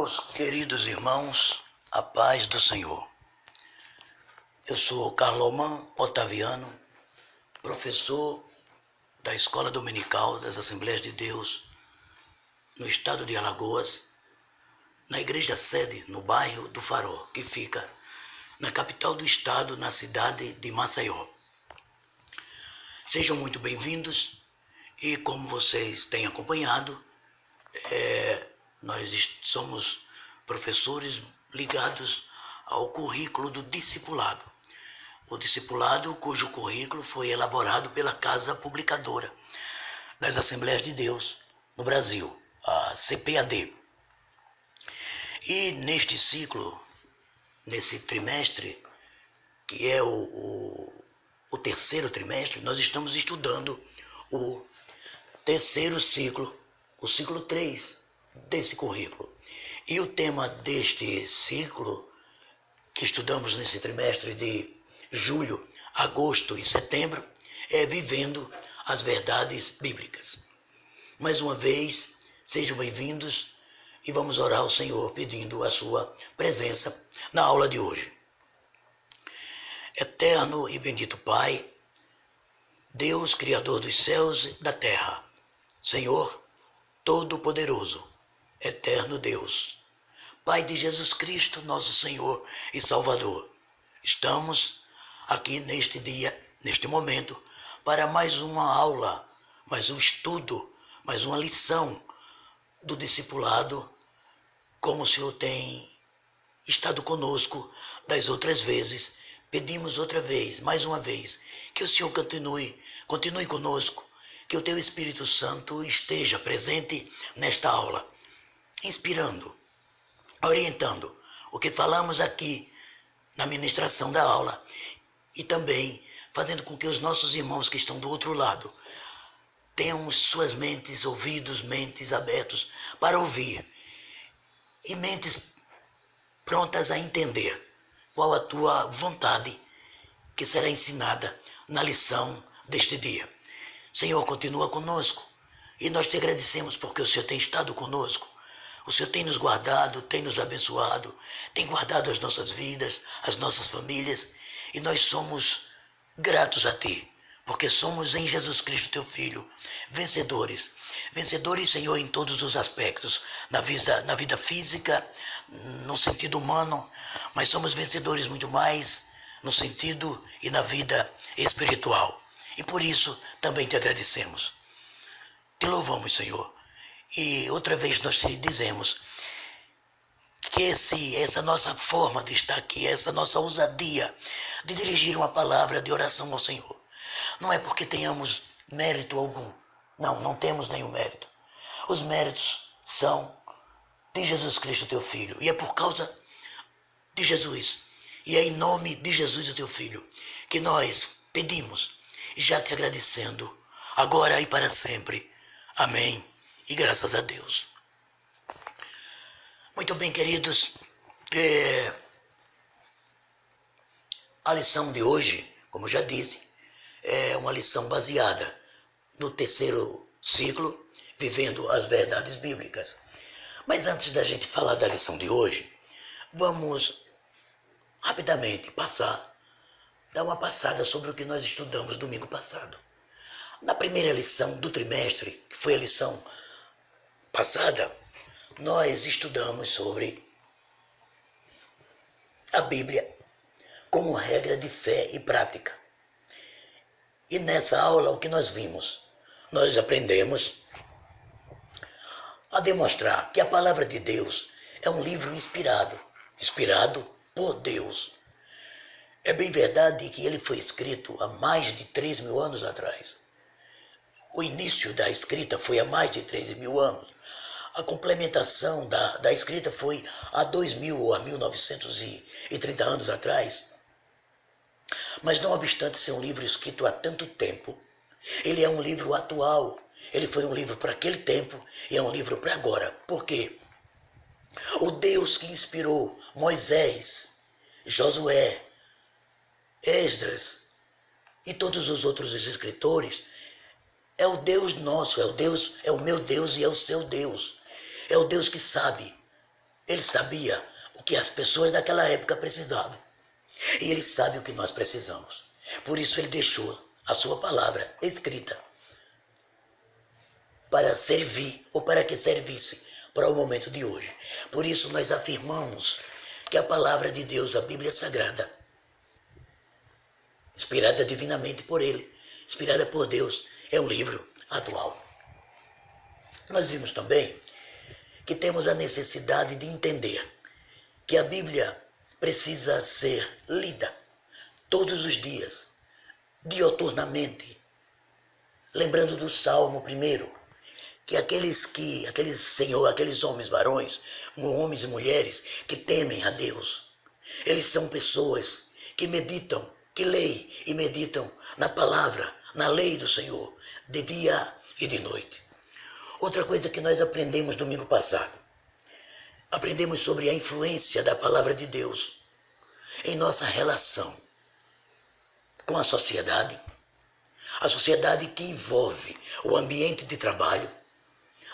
Meus queridos irmãos, a paz do Senhor. Eu sou Carloman Otaviano, professor da Escola Dominical das Assembleias de Deus no estado de Alagoas, na igreja sede no bairro do Farol, que fica na capital do estado, na cidade de Maceió. Sejam muito bem-vindos e, como vocês têm acompanhado, nós somos professores ligados ao currículo do discipulado. O discipulado cujo currículo foi elaborado pela Casa Publicadora das Assembleias de Deus no Brasil, a CPAD. E neste ciclo, nesse trimestre, que é o terceiro trimestre, nós estamos estudando o terceiro ciclo, o ciclo 3 desse currículo. E o tema deste ciclo, que estudamos nesse trimestre de julho, agosto e setembro, é Vivendo as Verdades Bíblicas. Mais uma vez, sejam bem-vindos e vamos orar ao Senhor pedindo a sua presença na aula de hoje. Eterno e bendito Pai, Deus, Criador dos céus e da terra, Senhor Todo-Poderoso, Eterno Deus, Pai de Jesus Cristo, nosso Senhor e Salvador, estamos aqui neste dia, neste momento, para mais uma aula, mais um estudo, mais uma lição do discipulado, como o Senhor tem estado conosco das outras vezes. Pedimos outra vez, mais uma vez, que o Senhor continue conosco, que o Teu Espírito Santo esteja presente nesta aula, inspirando, orientando o que falamos aqui na ministração da aula e também fazendo com que os nossos irmãos que estão do outro lado tenham suas mentes, ouvidos, mentes abertos para ouvir e mentes prontas a entender qual a Tua vontade que será ensinada na lição deste dia. Senhor, continua conosco e nós te agradecemos porque o Senhor tem estado conosco. O Senhor tem nos guardado, tem nos abençoado, tem guardado as nossas vidas, as nossas famílias, e nós somos gratos a Ti, porque somos em Jesus Cristo, Teu Filho, vencedores. Vencedores, Senhor, em todos os aspectos, na vida física, no sentido humano, mas somos vencedores muito mais no sentido e na vida espiritual. E por isso também Te agradecemos. Te louvamos, Senhor. E outra vez nós te dizemos que essa nossa forma de estar aqui, essa nossa ousadia de dirigir uma palavra de oração ao Senhor, não é porque tenhamos mérito algum. Não temos nenhum mérito. Os méritos são de Jesus Cristo, Teu Filho. E é por causa de Jesus, e é em nome de Jesus, o Teu Filho, que nós pedimos, já Te agradecendo, agora e para sempre. Amém. E graças a Deus. Muito bem, queridos. A lição de hoje, como já disse, é uma lição baseada no terceiro ciclo, Vivendo as Verdades Bíblicas. Mas antes da gente falar da lição de hoje, vamos rapidamente dar uma passada sobre o que nós estudamos domingo passado. Na primeira lição do trimestre, que foi a lição passada, nós estudamos sobre a Bíblia como regra de fé e prática. E nessa aula, o que nós vimos? Nós aprendemos a demonstrar que a palavra de Deus é um livro inspirado por Deus. É bem verdade que ele foi escrito há mais de 3.000 anos atrás. O início da escrita foi há mais de 13.000 anos. A complementação da escrita foi há 2.000 ou há 1.930 anos atrás. Mas não obstante ser um livro escrito há tanto tempo, ele é um livro atual. Ele foi um livro para aquele tempo e é um livro para agora. Por quê? O Deus que inspirou Moisés, Josué, Esdras e todos os outros escritores é o Deus nosso, é o meu Deus e é o seu Deus. É o Deus que sabe Ele sabia o que as pessoas daquela época precisavam. E ele sabe o que nós precisamos. Por isso ele deixou a sua palavra escrita para servir ou para que servisse para o momento de hoje. Por isso nós afirmamos que a palavra de Deus, a Bíblia Sagrada, inspirada divinamente por ele, inspirada por Deus, é um livro atual. Nós vimos também que temos a necessidade de entender que a Bíblia precisa ser lida todos os dias, dioturnamente, lembrando do Salmo 1, que aqueles homens, varões, homens e mulheres que temem a Deus, eles são pessoas que meditam, que leem e meditam na palavra, na lei do Senhor, de dia e de noite. Outra coisa que nós aprendemos domingo passado, aprendemos sobre a influência da palavra de Deus em nossa relação com a sociedade que envolve o ambiente de trabalho,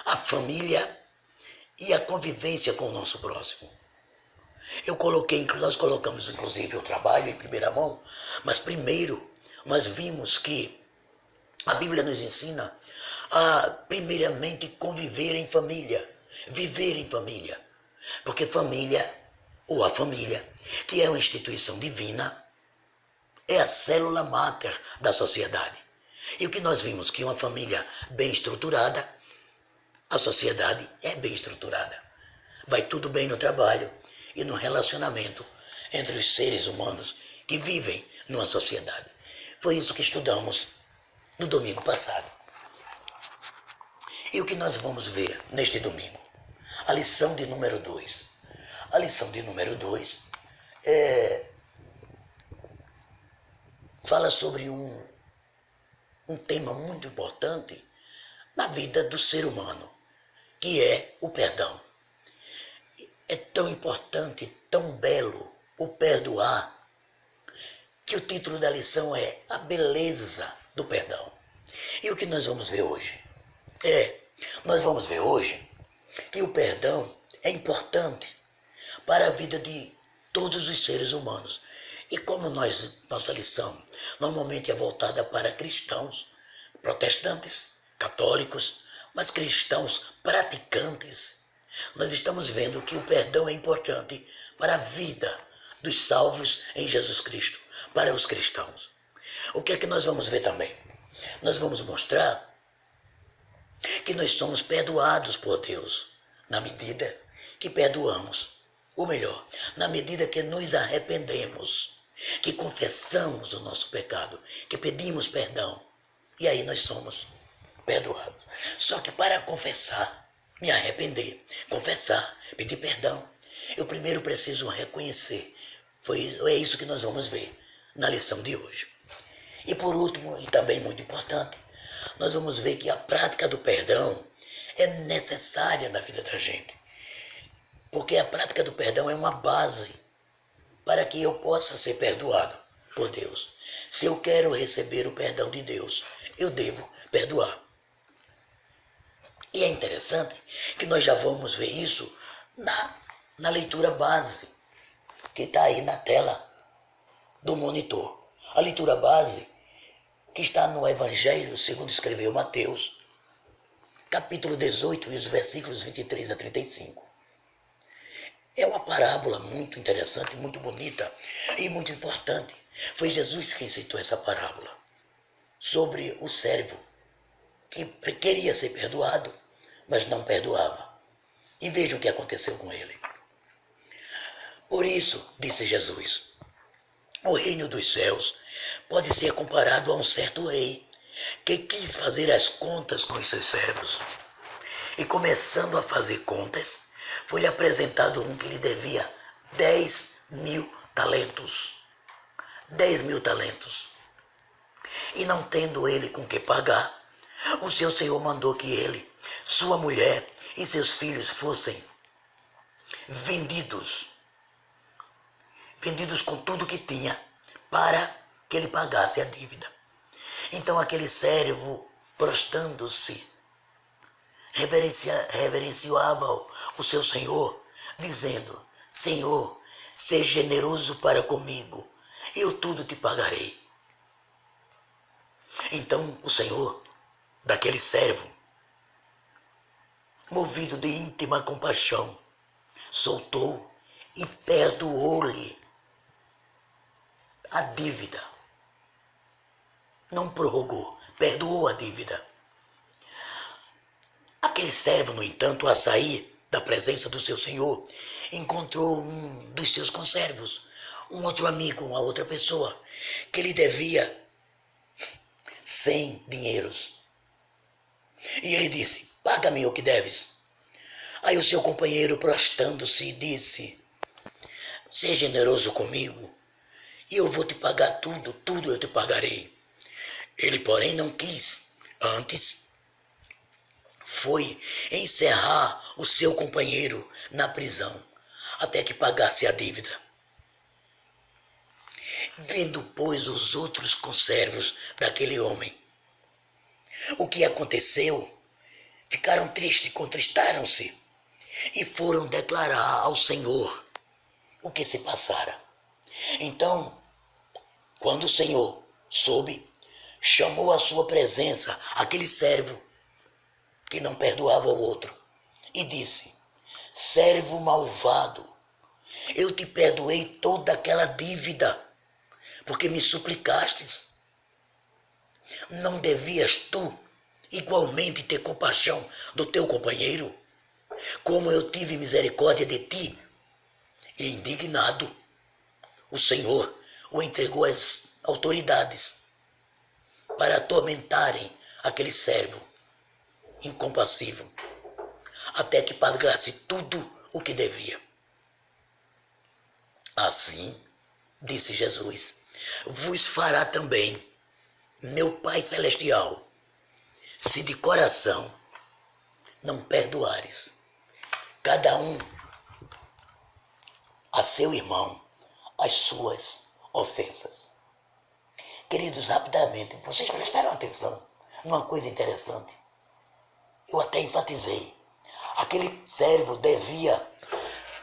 a família e a convivência com o nosso próximo. Nós colocamos inclusive o trabalho em primeira mão, mas primeiro nós vimos que a Bíblia nos ensina a primeiramente conviver em família, viver em família. Porque família, ou a família, que é uma instituição divina, é a célula máter da sociedade. E o que nós vimos que uma família bem estruturada, a sociedade é bem estruturada. Vai tudo bem no trabalho e no relacionamento entre os seres humanos que vivem numa sociedade. Foi isso que estudamos no domingo passado. E o que nós vamos ver neste domingo? A lição de número 2. A lição de número 2 fala sobre um tema muito importante na vida do ser humano, que é o perdão. É tão importante, tão belo o perdoar, que o título da lição é A Beleza do Perdão. E o que nós vamos ver hoje? Nós vamos ver hoje que o perdão é importante para a vida de todos os seres humanos. E como nossa lição normalmente é voltada para cristãos, protestantes, católicos, mas cristãos praticantes, nós estamos vendo que o perdão é importante para a vida dos salvos em Jesus Cristo, para os cristãos. O que é que nós vamos ver também? Nós vamos mostrar que nós somos perdoados por Deus na medida que perdoamos, ou melhor, na medida que nos arrependemos, que confessamos o nosso pecado, que pedimos perdão, e aí nós somos perdoados. Só que para confessar, me arrepender, confessar, pedir perdão, eu primeiro preciso reconhecer. É isso que nós vamos ver na lição de hoje. E por último, e também muito importante, nós vamos ver que a prática do perdão é necessária na vida da gente. Porque a prática do perdão é uma base para que eu possa ser perdoado por Deus. Se eu quero receber o perdão de Deus, eu devo perdoar. E é interessante que nós já vamos ver isso na leitura base, que está aí na tela do monitor. A leitura base que está no Evangelho segundo escreveu Mateus, capítulo 18, e os versículos 23 a 35. É uma parábola muito interessante, muito bonita e muito importante. Foi Jesus quem citou essa parábola sobre o servo que queria ser perdoado, mas não perdoava. E vejam o que aconteceu com ele. Por isso, disse Jesus, o reino dos céus pode ser comparado a um certo rei que quis fazer as contas com os seus servos. E começando a fazer contas, foi-lhe apresentado um que lhe devia 10.000 talentos. 10.000 talentos. E não tendo ele com que pagar, o seu senhor mandou que ele, sua mulher e seus filhos fossem vendidos com tudo que tinha, para que ele pagasse a dívida. Então aquele servo, prostrando-se, reverenciava o seu senhor, dizendo: Senhor, seja generoso para comigo, eu tudo te pagarei. Então o Senhor, daquele servo, movido de íntima compaixão, soltou e perdoou-lhe a dívida. Não prorrogou, perdoou a dívida. Aquele servo, no entanto, a sair da presença do seu senhor, encontrou um dos seus conservos, um outro amigo, uma outra pessoa, que lhe devia 100 dinheiros. E ele disse: paga-me o que deves. Aí o seu companheiro, prostrando-se, disse: seja generoso comigo, e eu vou te pagar tudo, tudo eu te pagarei. Ele, porém, não quis. Antes, foi encerrar o seu companheiro na prisão, até que pagasse a dívida. Vendo, pois, os outros conservos daquele homem o que aconteceu, ficaram tristes, contristaram-se e foram declarar ao Senhor o que se passara. Então, quando o Senhor soube, chamou à sua presença aquele servo que não perdoava o outro e disse: servo malvado, eu te perdoei toda aquela dívida, porque me suplicastes. Não devias tu igualmente ter compaixão do teu companheiro, como eu tive misericórdia de ti? E indignado, o Senhor o entregou às autoridades para atormentarem aquele servo incompassivo, até que pagasse tudo o que devia. Assim, disse Jesus, vos fará também meu Pai Celestial, se de coração não perdoares cada um a seu irmão as suas ofensas. Queridos, rapidamente, vocês prestaram atenção numa coisa interessante. Eu até enfatizei. Aquele servo devia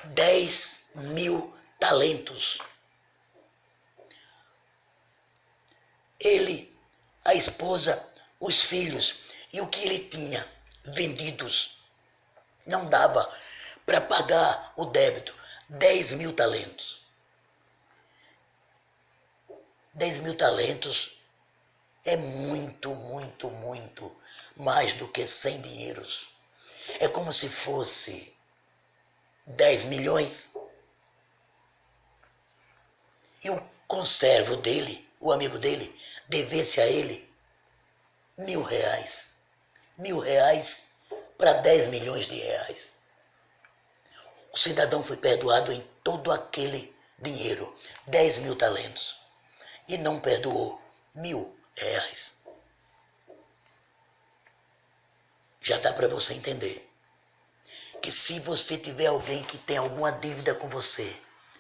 10.000 talentos. Ele, a esposa, os filhos e o que ele tinha vendidos não dava para pagar o débito. 10.000 talentos. 10.000 talentos é muito, muito, muito mais do que 100 dinheiros. É como se fosse 10 milhões. E o conservo dele, o amigo dele, devesse a ele R$1.000. R$1.000 para 10 milhões de reais. O cidadão foi perdoado em todo aquele dinheiro, 10.000 talentos, e não perdoou R$1.000. Já dá para você entender que se você tiver alguém que tem alguma dívida com você,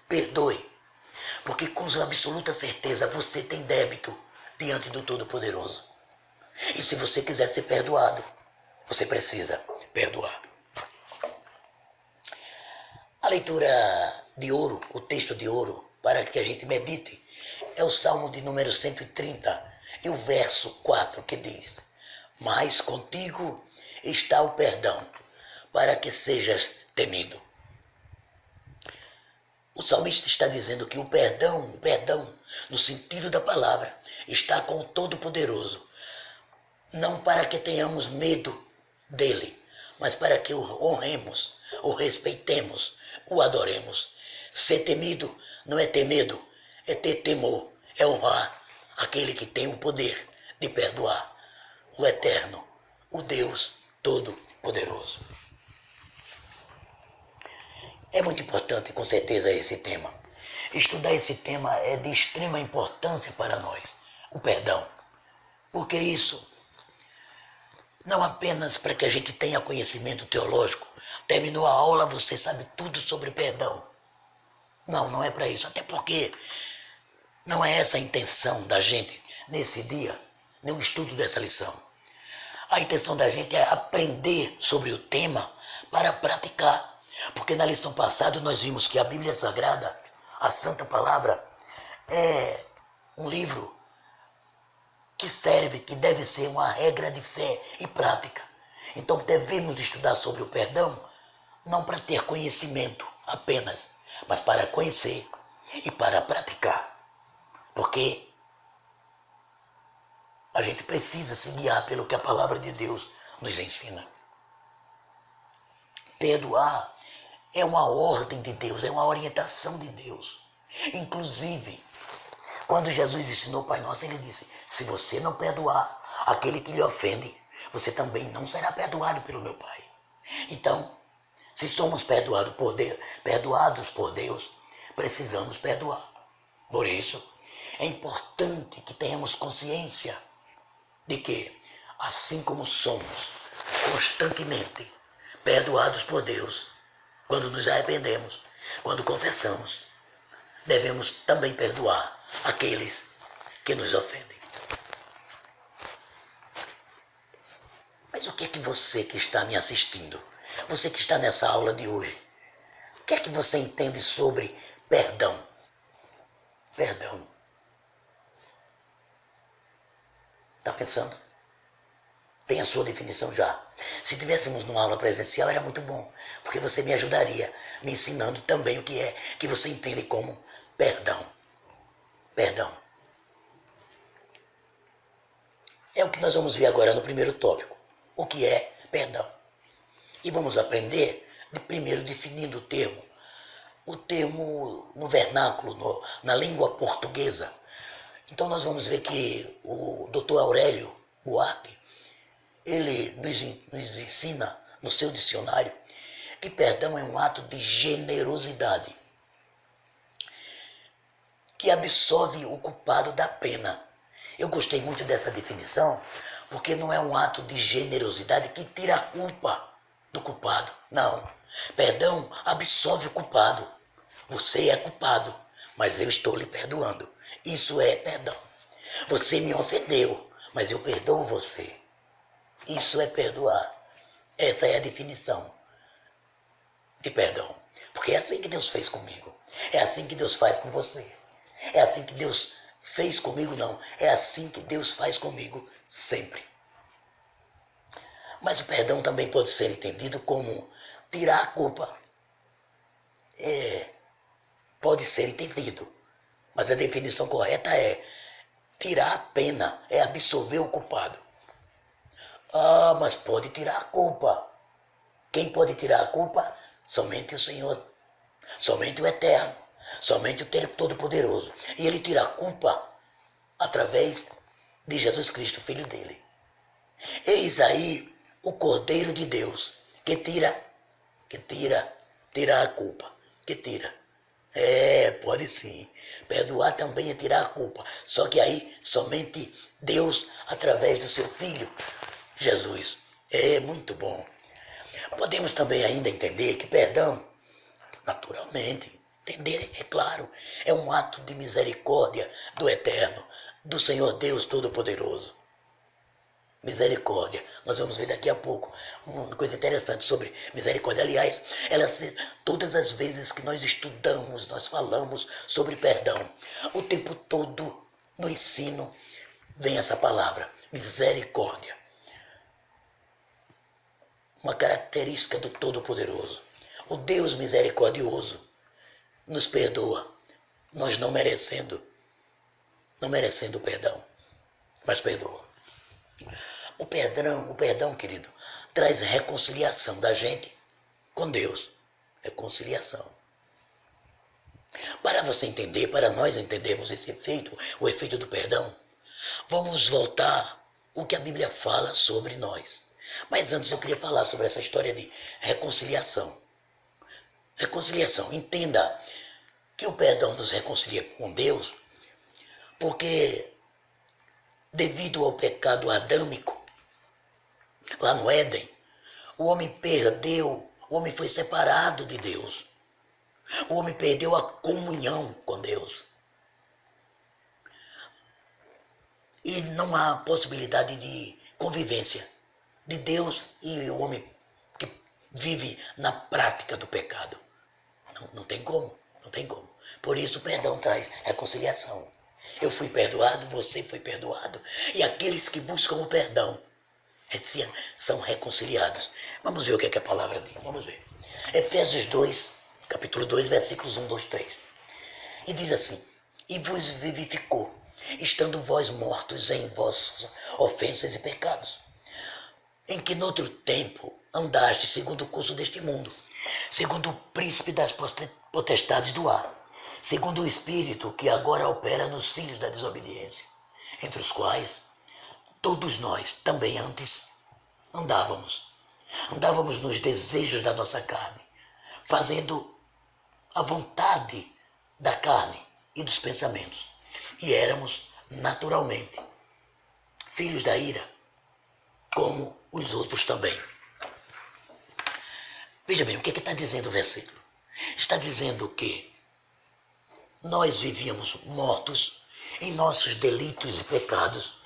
perdoe, porque com absoluta certeza você tem débito diante do Todo-Poderoso. E se você quiser ser perdoado, você precisa perdoar. A leitura de ouro, o texto de ouro, para que a gente medite, é o Salmo de número 130 e o verso 4, que diz: mas contigo está o perdão, para que sejas temido. O salmista está dizendo que o perdão, no sentido da palavra, está com o Todo-Poderoso, não para que tenhamos medo dele, mas para que o honremos, o respeitemos, o adoremos. Ser temido não é ter medo, é ter temor, é honrar aquele que tem o poder de perdoar, o Eterno, o Deus Todo-Poderoso. É muito importante, com certeza, esse tema. Estudar esse tema é de extrema importância para nós, o perdão. Porque isso, não apenas para que a gente tenha conhecimento teológico, terminou a aula, você sabe tudo sobre perdão. Não, não é para isso. Até porque não é essa a intenção da gente nesse dia, no estudo dessa lição. A intenção da gente é aprender sobre o tema para praticar. Porque na lição passada nós vimos que a Bíblia Sagrada, a Santa Palavra, é um livro que serve, que deve ser uma regra de fé e prática. Então devemos estudar sobre o perdão, não para ter conhecimento apenas, mas para conhecer e para praticar. Porque a gente precisa se guiar pelo que a palavra de Deus nos ensina. Perdoar é uma ordem de Deus, é uma orientação de Deus. Inclusive, quando Jesus ensinou o Pai Nosso, ele disse: se você não perdoar aquele que lhe ofende, você também não será perdoado pelo meu Pai. Então, se somos perdoados por Deus, precisamos perdoar. Por isso, é importante que tenhamos consciência de que, assim como somos constantemente perdoados por Deus, quando nos arrependemos, quando confessamos, devemos também perdoar aqueles que nos ofendem. Mas o que é que você que está me assistindo, você que está nessa aula de hoje, o que é que você entende sobre perdão? Perdão. Está pensando? Tem a sua definição já. Se tivéssemos numa aula presencial era muito bom, porque você me ajudaria, me ensinando também o que é que você entende como perdão. Perdão. É o que nós vamos ver agora no primeiro tópico. O que é perdão? E vamos aprender primeiro definindo o termo. O termo no vernáculo, na língua portuguesa. Então nós vamos ver que o Dr. Aurélio Buarque, ele nos ensina no seu dicionário que perdão é um ato de generosidade que absolve o culpado da pena. Eu gostei muito dessa definição porque não é um ato de generosidade que tira a culpa do culpado. Não. Perdão absolve o culpado. Você é culpado, mas eu estou lhe perdoando. Isso é perdão. Você me ofendeu, mas eu perdoo você. Isso é perdoar. Essa é a definição de perdão. Porque é assim que Deus fez comigo. É assim que Deus faz com você. É assim que Deus fez comigo, não. É assim que Deus faz comigo sempre. Mas o perdão também pode ser entendido como tirar a culpa. Pode ser entendido. Mas a definição correta é tirar a pena, é absolver o culpado. Ah, mas pode tirar a culpa. Quem pode tirar a culpa? Somente o Senhor. Somente o Eterno. Somente o Todo-Poderoso. E Ele tira a culpa através de Jesus Cristo, Filho dele. Eis aí o Cordeiro de Deus que tira a culpa. Que tira. Pode sim. Perdoar também é tirar a culpa. Só que aí somente Deus, através do seu Filho, Jesus. É muito bom. Podemos também ainda entender que perdão, naturalmente, entender, é claro, é um ato de misericórdia do Eterno, do Senhor Deus Todo-Poderoso. Misericórdia. Nós vamos ver daqui a pouco uma coisa interessante sobre misericórdia. Aliás, todas as vezes que nós estudamos, nós falamos sobre perdão, o tempo todo no ensino vem essa palavra, misericórdia. Uma característica do Todo-Poderoso. O Deus misericordioso nos perdoa, nós não merecendo perdão, mas perdoa. O perdão, querido, traz reconciliação da gente com Deus. Reconciliação. Para você entender, para nós entendermos esse efeito, o efeito do perdão, vamos voltar o que a Bíblia fala sobre nós. Mas antes eu queria falar sobre essa história de reconciliação. Reconciliação. Entenda que o perdão nos reconcilia com Deus porque, devido ao pecado adâmico, lá no Éden, o homem foi separado de Deus. O homem perdeu a comunhão com Deus. E não há possibilidade de convivência de Deus e o homem que vive na prática do pecado. Não tem como, não tem como. Por isso o perdão traz reconciliação. Eu fui perdoado, você foi perdoado. E aqueles que buscam o perdão são reconciliados. Vamos ver o que, é que a palavra diz, vamos ver. Efésios 2, capítulo 2, versículos 1, 2, 3. E diz assim: e vos vivificou, estando vós mortos em vossas ofensas e pecados, em que noutro tempo andaste segundo o curso deste mundo, segundo o príncipe das potestades do ar, segundo o Espírito que agora opera nos filhos da desobediência, entre os quais todos nós também antes andávamos nos desejos da nossa carne, fazendo a vontade da carne e dos pensamentos, e éramos naturalmente filhos da ira, como os outros também. Veja bem, o que está dizendo o versículo? Está dizendo que nós vivíamos mortos em nossos delitos e pecados.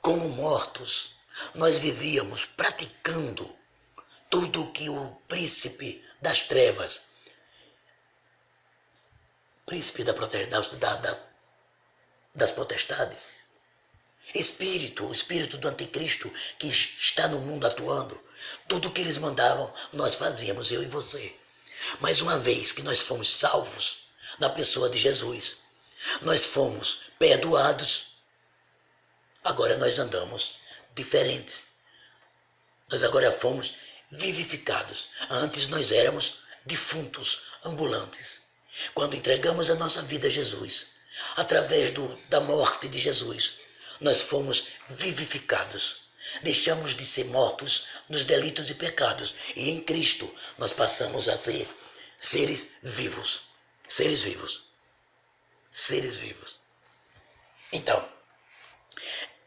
Como mortos, nós vivíamos praticando tudo o que o príncipe das trevas, príncipe das potestades, o espírito do anticristo que está no mundo atuando, tudo o que eles mandavam, nós fazíamos, eu e você. Mas uma vez que nós fomos salvos na pessoa de Jesus, nós fomos perdoados, agora nós andamos diferentes. Nós agora fomos vivificados. Antes nós éramos defuntos, ambulantes. Quando entregamos a nossa vida a Jesus, através da morte de Jesus, nós fomos vivificados. Deixamos de ser mortos nos delitos e pecados. E em Cristo nós passamos a ser seres vivos. Seres vivos. Seres vivos. Então,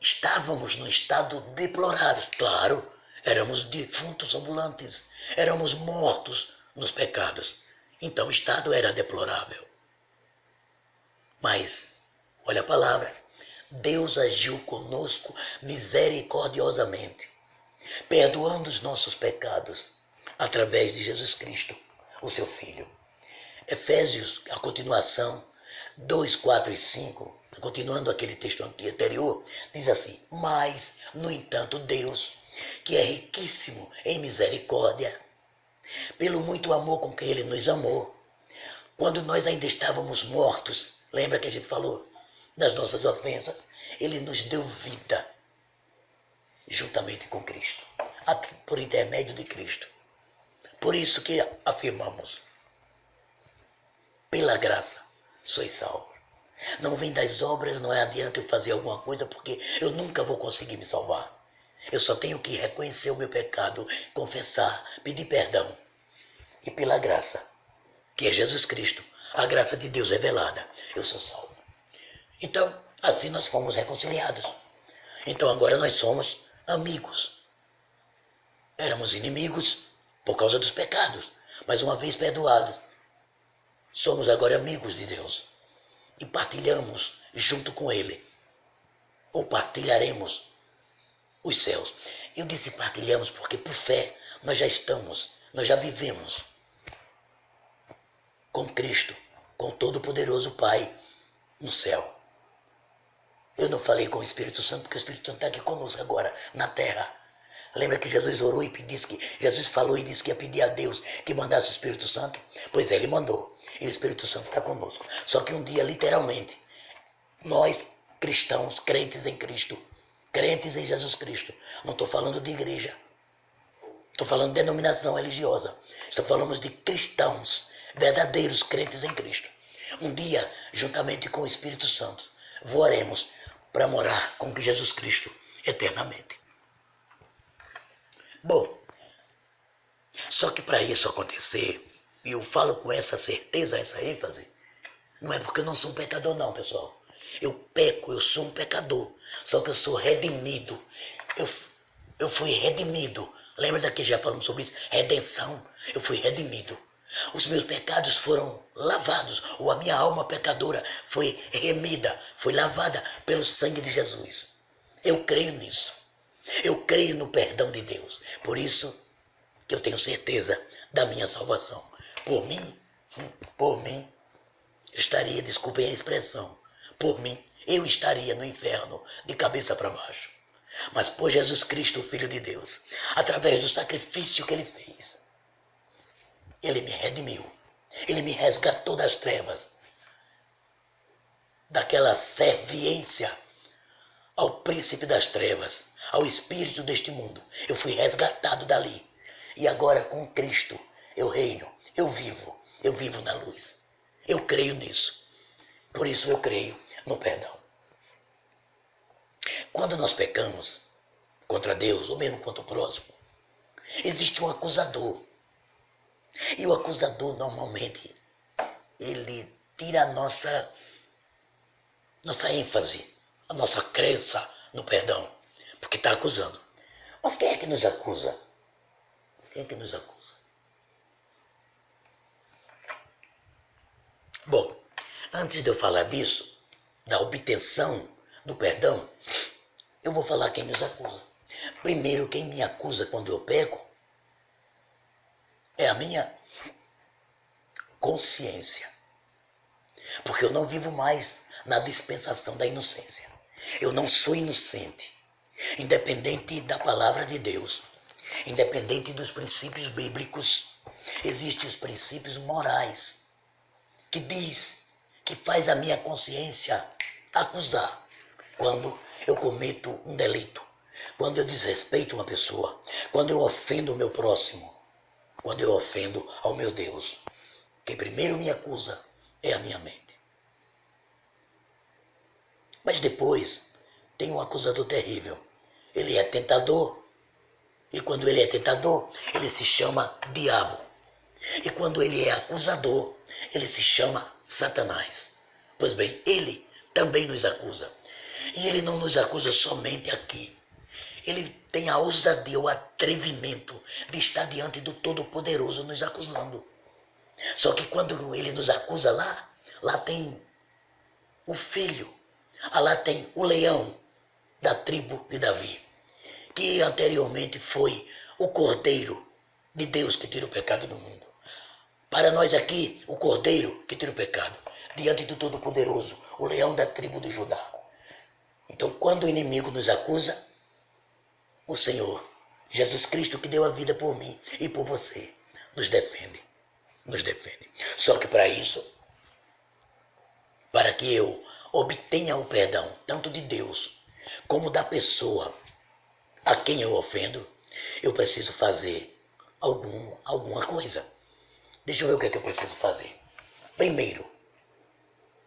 estávamos num estado deplorável. Claro, éramos defuntos ambulantes. Éramos mortos nos pecados. Então o estado era deplorável. Mas, olha a palavra, Deus agiu conosco misericordiosamente, perdoando os nossos pecados, através de Jesus Cristo, o seu Filho. Efésios, a continuação, 2, 4 e 5, continuando aquele texto anterior, diz assim: mas, no entanto, Deus, que é riquíssimo em misericórdia, pelo muito amor com que Ele nos amou, quando nós ainda estávamos mortos, lembra que a gente falou? Das nossas ofensas, Ele nos deu vida, juntamente com Cristo, por intermédio de Cristo. Por isso que afirmamos, pela graça sois salvos. Não vem das obras, não é adianta eu fazer alguma coisa, porque eu nunca vou conseguir me salvar. Eu só tenho que reconhecer o meu pecado, confessar, pedir perdão. E pela graça, que é Jesus Cristo, a graça de Deus revelada, eu sou salvo. Então, assim nós fomos reconciliados. Então agora nós somos amigos. Éramos inimigos por causa dos pecados, mas uma vez perdoados, somos agora amigos de Deus. E partilhamos junto com Ele, ou partilharemos os céus. Eu disse partilhamos porque por fé nós já vivemos com Cristo, com o Todo-Poderoso Pai no céu. Eu não falei com o Espírito Santo porque o Espírito Santo está aqui conosco agora, na terra. Lembra que Jesus orou e disse que Jesus falou e disse que ia pedir a Deus que mandasse o Espírito Santo? Pois é, Ele mandou. E o Espírito Santo está conosco. Só que um dia, literalmente, nós cristãos, crentes em Cristo, crentes em Jesus Cristo, não estou falando de igreja, estou falando de denominação religiosa, estou falando de cristãos, verdadeiros crentes em Cristo. Um dia, juntamente com o Espírito Santo, voaremos para morar com Jesus Cristo eternamente. Bom, só que para isso acontecer, e eu falo com essa certeza, essa ênfase, não é porque eu não sou um pecador não, pessoal. Eu peco, eu sou um pecador, só que eu sou redimido. Eu fui redimido. Lembra daqui já falamos sobre isso? Redenção. Eu fui redimido. Os meus pecados foram lavados, ou a minha alma pecadora foi remida, foi lavada pelo sangue de Jesus. Eu creio nisso. Eu creio no perdão de Deus. Por isso, que eu tenho certeza da minha salvação. Por mim, eu estaria, desculpem a expressão, por mim, eu estaria no inferno de cabeça para baixo. Mas por Jesus Cristo, o Filho de Deus, através do sacrifício que ele fez, ele me redimiu, ele me resgatou das trevas, daquela serviência ao príncipe das trevas, ao espírito deste mundo. Eu fui resgatado dali. E agora com Cristo eu reino, eu vivo na luz. Eu creio nisso. Por isso eu creio no perdão. Quando nós pecamos contra Deus, ou mesmo contra o próximo, existe um acusador. E o acusador normalmente, ele tira a nossa ênfase, a nossa crença no perdão, porque está acusando. Mas quem é que nos acusa? Quem é que nos acusa? Bom, antes de eu falar disso, da obtenção do perdão, eu vou falar quem nos acusa. Primeiro, quem me acusa quando eu peco é a minha consciência. Porque eu não vivo mais na dispensação da inocência. Eu não sou inocente. Independente da palavra de Deus, independente dos princípios bíblicos, existem os princípios morais que faz a minha consciência acusar quando eu cometo um delito, quando eu desrespeito uma pessoa, quando eu ofendo o meu próximo, quando eu ofendo ao meu Deus. Quem primeiro me acusa é a minha mente. Mas depois tem um acusador terrível. Ele é tentador. E quando ele é tentador, ele se chama diabo. E quando ele é acusador, ele se chama Satanás. Pois bem, ele também nos acusa. E ele não nos acusa somente aqui. Ele tem a ousadia, o atrevimento de estar diante do Todo-Poderoso nos acusando. Só que quando ele nos acusa lá tem o filho, lá tem o leão da tribo de Davi, que anteriormente foi o Cordeiro de Deus que tira o pecado do mundo. Para nós aqui, o Cordeiro que tira o pecado, diante do Todo-Poderoso, o leão da tribo de Judá. Então, quando o inimigo nos acusa, o Senhor, Jesus Cristo, que deu a vida por mim e por você, nos defende. Nos defende. Só que para isso, para que eu obtenha o perdão, tanto de Deus como da pessoa a quem eu ofendo, eu preciso fazer alguma coisa. Deixa eu ver o que é que eu preciso fazer. Primeiro,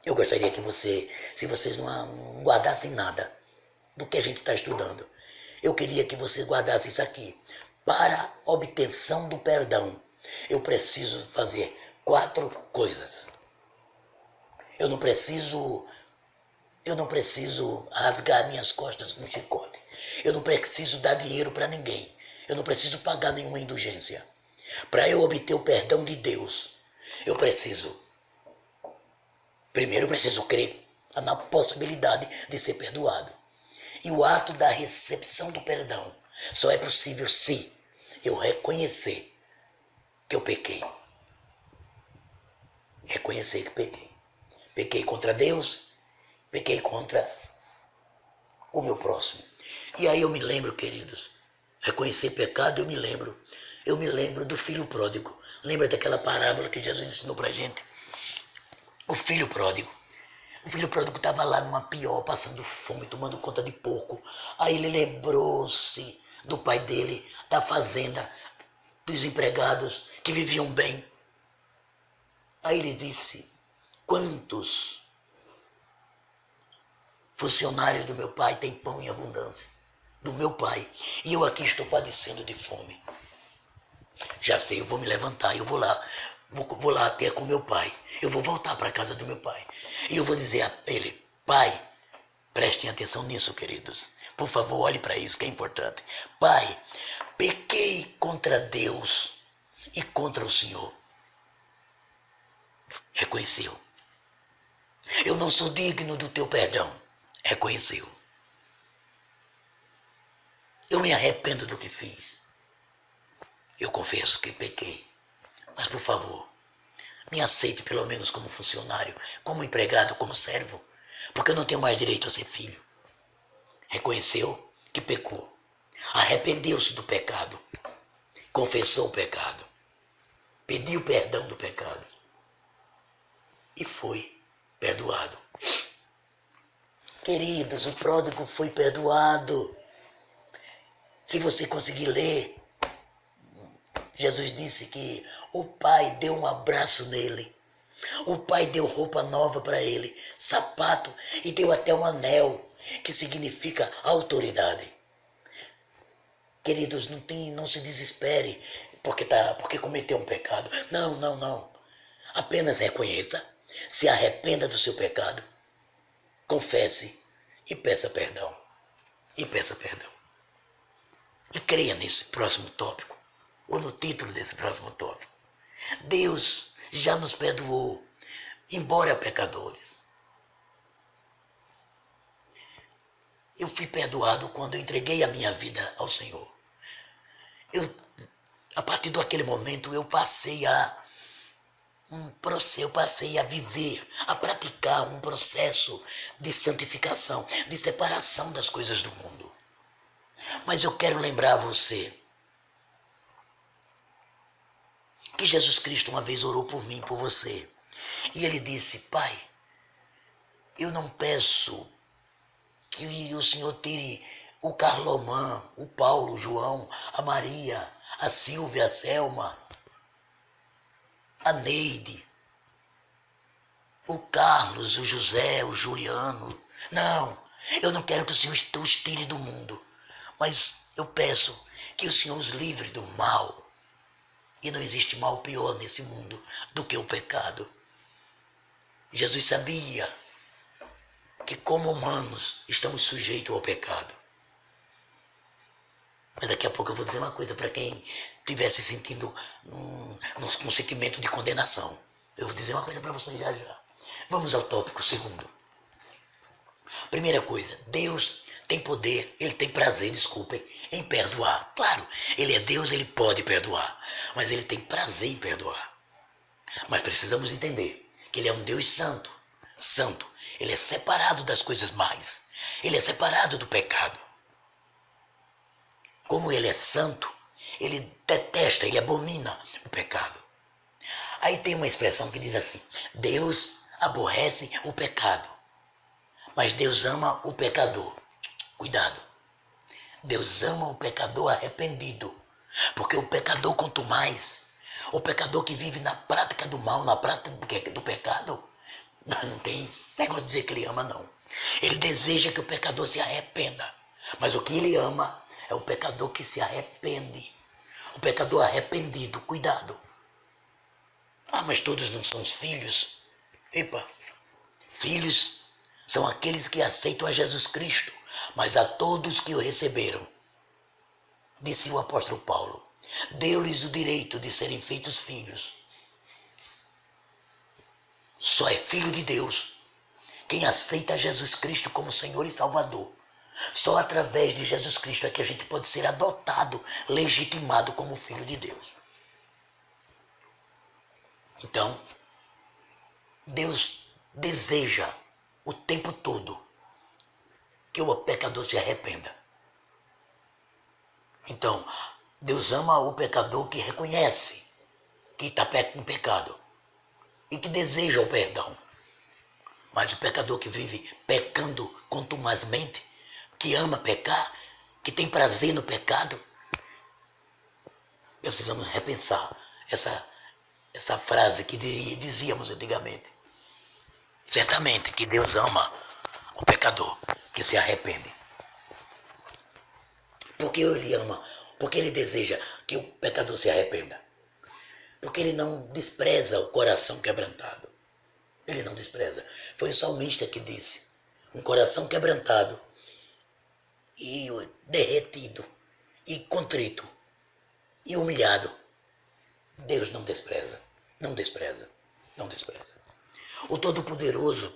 eu gostaria que se vocês não guardassem nada do que a gente está estudando, eu queria que vocês guardassem isso aqui. Para a obtenção do perdão, eu preciso fazer 4 coisas. Eu não preciso rasgar minhas costas com chicote. Eu não preciso dar dinheiro para ninguém. Eu não preciso pagar nenhuma indulgência. Para eu obter o perdão de Deus, primeiro eu preciso crer na possibilidade de ser perdoado. E o ato da recepção do perdão só é possível se eu reconhecer que eu pequei. Reconhecer que pequei. Pequei contra Deus, pequei contra o meu próximo. E aí eu me lembro, queridos, reconhecer pecado, eu me lembro do filho pródigo. Lembra daquela parábola que Jesus ensinou pra gente? O filho pródigo. O filho pródigo estava lá numa pior, passando fome, tomando conta de porco. Aí ele lembrou-se do pai dele, da fazenda, dos empregados que viviam bem. Aí ele disse: quantos funcionários do meu pai têm pão em abundância? Do meu pai. E eu aqui estou padecendo de fome. Já sei, eu vou me levantar, eu vou lá até com meu pai. Eu vou voltar para a casa do meu pai. E eu vou dizer a ele: pai, prestem atenção nisso, queridos. Por favor, olhe para isso que é importante. Pai, pequei contra Deus e contra o Senhor. Reconheceu. Eu não sou digno do teu perdão. Reconheceu. Eu me arrependo do que fiz. Eu confesso que pequei. Mas, por favor, me aceite pelo menos como funcionário, como empregado, como servo, porque eu não tenho mais direito a ser filho. Reconheceu que pecou, arrependeu-se do pecado, confessou o pecado, pediu perdão do pecado e foi perdoado. Queridos, o pródigo foi perdoado. Se você conseguir ler, Jesus disse que o pai deu um abraço nele. O pai deu roupa nova para ele, sapato, e deu até um anel, que significa autoridade. Queridos, não se desespere porque cometeu um pecado. Não. Apenas reconheça, se arrependa do seu pecado, confesse e peça perdão. E peça perdão. E creia nesse próximo tópico, ou no título desse próximo tópico. Deus já nos perdoou, embora pecadores. Eu fui perdoado quando eu entreguei a minha vida ao Senhor. A partir daquele momento, eu passei a viver, a praticar um processo de santificação, de separação das coisas do mundo. Mas eu quero lembrar a você que Jesus Cristo uma vez orou por mim, por você. E ele disse: Pai, eu não peço que o Senhor tire o Carlomã, o Paulo, o João, a Maria, a Silvia, a Selma, a Neide, o Carlos, o José, o Juliano. Não, eu não quero que o Senhor os tire do mundo, mas eu peço que o Senhor os livre do mal. E não existe mal pior nesse mundo do que o pecado. Jesus sabia que como humanos estamos sujeitos ao pecado. Mas daqui a pouco eu vou dizer uma coisa para quem estivesse sentindo um sentimento de condenação. Eu vou dizer uma coisa para vocês já já. Vamos ao tópico segundo. Primeira coisa, Deus tem poder, Ele tem prazer, desculpem, em perdoar. Claro, Ele é Deus, Ele pode perdoar, mas Ele tem prazer em perdoar. Mas precisamos entender que Ele é um Deus santo. Santo. Ele é separado das coisas más. Ele é separado do pecado. Como Ele é santo, Ele detesta, Ele abomina o pecado. Aí tem uma expressão que diz assim: Deus aborrece o pecado, mas Deus ama o pecador. Cuidado. Deus ama o pecador arrependido, porque o pecador, quanto mais, o pecador que vive na prática do mal, na prática do pecado, não tem esse negócio de dizer que ele ama, não. Ele deseja que o pecador se arrependa, mas o que ele ama é o pecador que se arrepende, o pecador arrependido. Cuidado. Ah, mas todos não são os filhos? Epa, filhos são aqueles que aceitam a Jesus Cristo, mas a todos que o receberam, disse o apóstolo Paulo, deu-lhes o direito de serem feitos filhos. Só é filho de Deus quem aceita Jesus Cristo como Senhor e Salvador. Só através de Jesus Cristo é que a gente pode ser adotado, legitimado como filho de Deus. Então, Deus deseja o tempo todo que o pecador se arrependa. Então, Deus ama o pecador que reconhece que está com pecado e que deseja o perdão. Mas o pecador que vive pecando contumazmente, que ama pecar, que tem prazer no pecado, precisamos repensar essa frase que dizíamos antigamente. Certamente que Deus ama o pecador que se arrepende. Porque Ele ama, porque Ele deseja que o pecador se arrependa. Porque Ele não despreza o coração quebrantado. Ele não despreza. Foi o salmista que disse: um coração quebrantado e derretido e contrito e humilhado, Deus não despreza. Não despreza. Não despreza. O Todo-Poderoso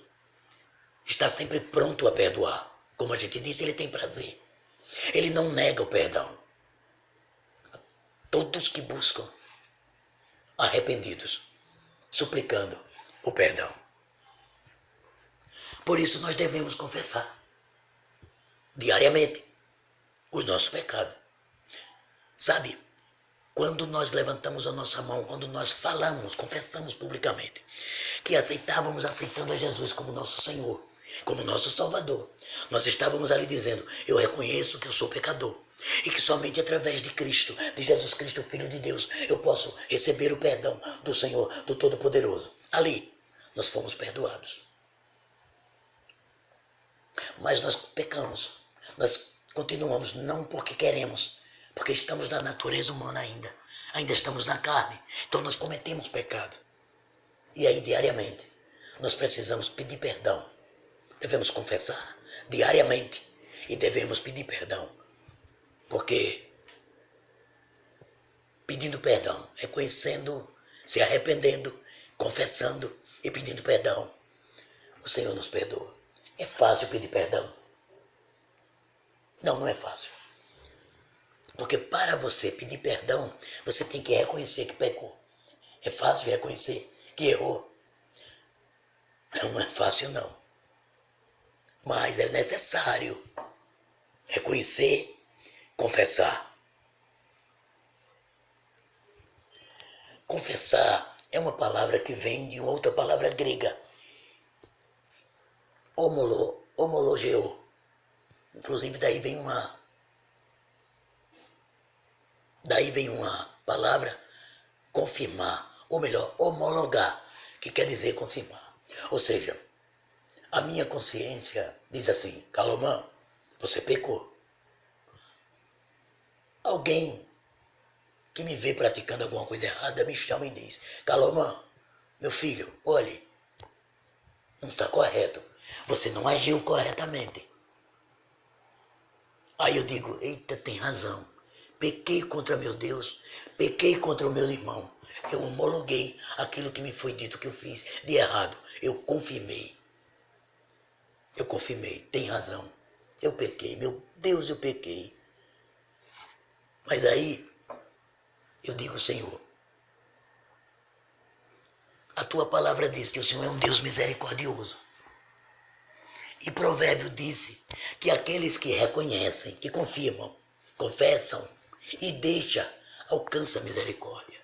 está sempre pronto a perdoar. Como a gente disse, Ele tem prazer. Ele não nega o perdão. todos que buscam, arrependidos, suplicando o perdão. Por isso nós devemos confessar diariamente os nossos pecados. Sabe, quando nós levantamos a nossa mão, quando nós falamos, confessamos publicamente que aceitando a Jesus como nosso Senhor, como nosso Salvador, nós estávamos ali dizendo: eu reconheço que eu sou pecador e que somente através de Cristo, de Jesus Cristo, Filho de Deus, eu posso receber o perdão do Senhor, do Todo-Poderoso. Ali, nós fomos perdoados. Mas nós pecamos, nós continuamos não porque queremos, porque estamos na natureza humana ainda estamos na carne, então nós cometemos pecado. E aí diariamente nós precisamos pedir perdão, devemos confessar diariamente e devemos pedir perdão, porque pedindo perdão, reconhecendo, se arrependendo, confessando e pedindo perdão, o Senhor nos perdoa. É fácil pedir perdão? Não, não é fácil. Porque para você pedir perdão, você tem que reconhecer que pecou. É fácil reconhecer que errou? Não é fácil, não. Mas é necessário reconhecer, confessar. Confessar é uma palavra que vem de uma outra palavra grega, homologeo. Inclusive daí vem uma palavra confirmar, ou melhor, homologar, que quer dizer confirmar. Ou seja, a minha consciência diz assim: Calomã, você pecou. Alguém que me vê praticando alguma coisa errada me chama e diz: Calomã, meu filho, olhe, não está correto, você não agiu corretamente. Aí eu digo: eita, tem razão, pequei contra meu Deus, pequei contra o meu irmão, eu homologuei aquilo que me foi dito que eu fiz de errado, eu confirmei, tem razão, eu pequei, meu Deus, eu pequei. Mas aí eu digo: Senhor, a tua palavra diz que o Senhor é um Deus misericordioso. E Provérbio disse que aqueles que reconhecem, que confirmam, confessam e deixam, alcançam a misericórdia.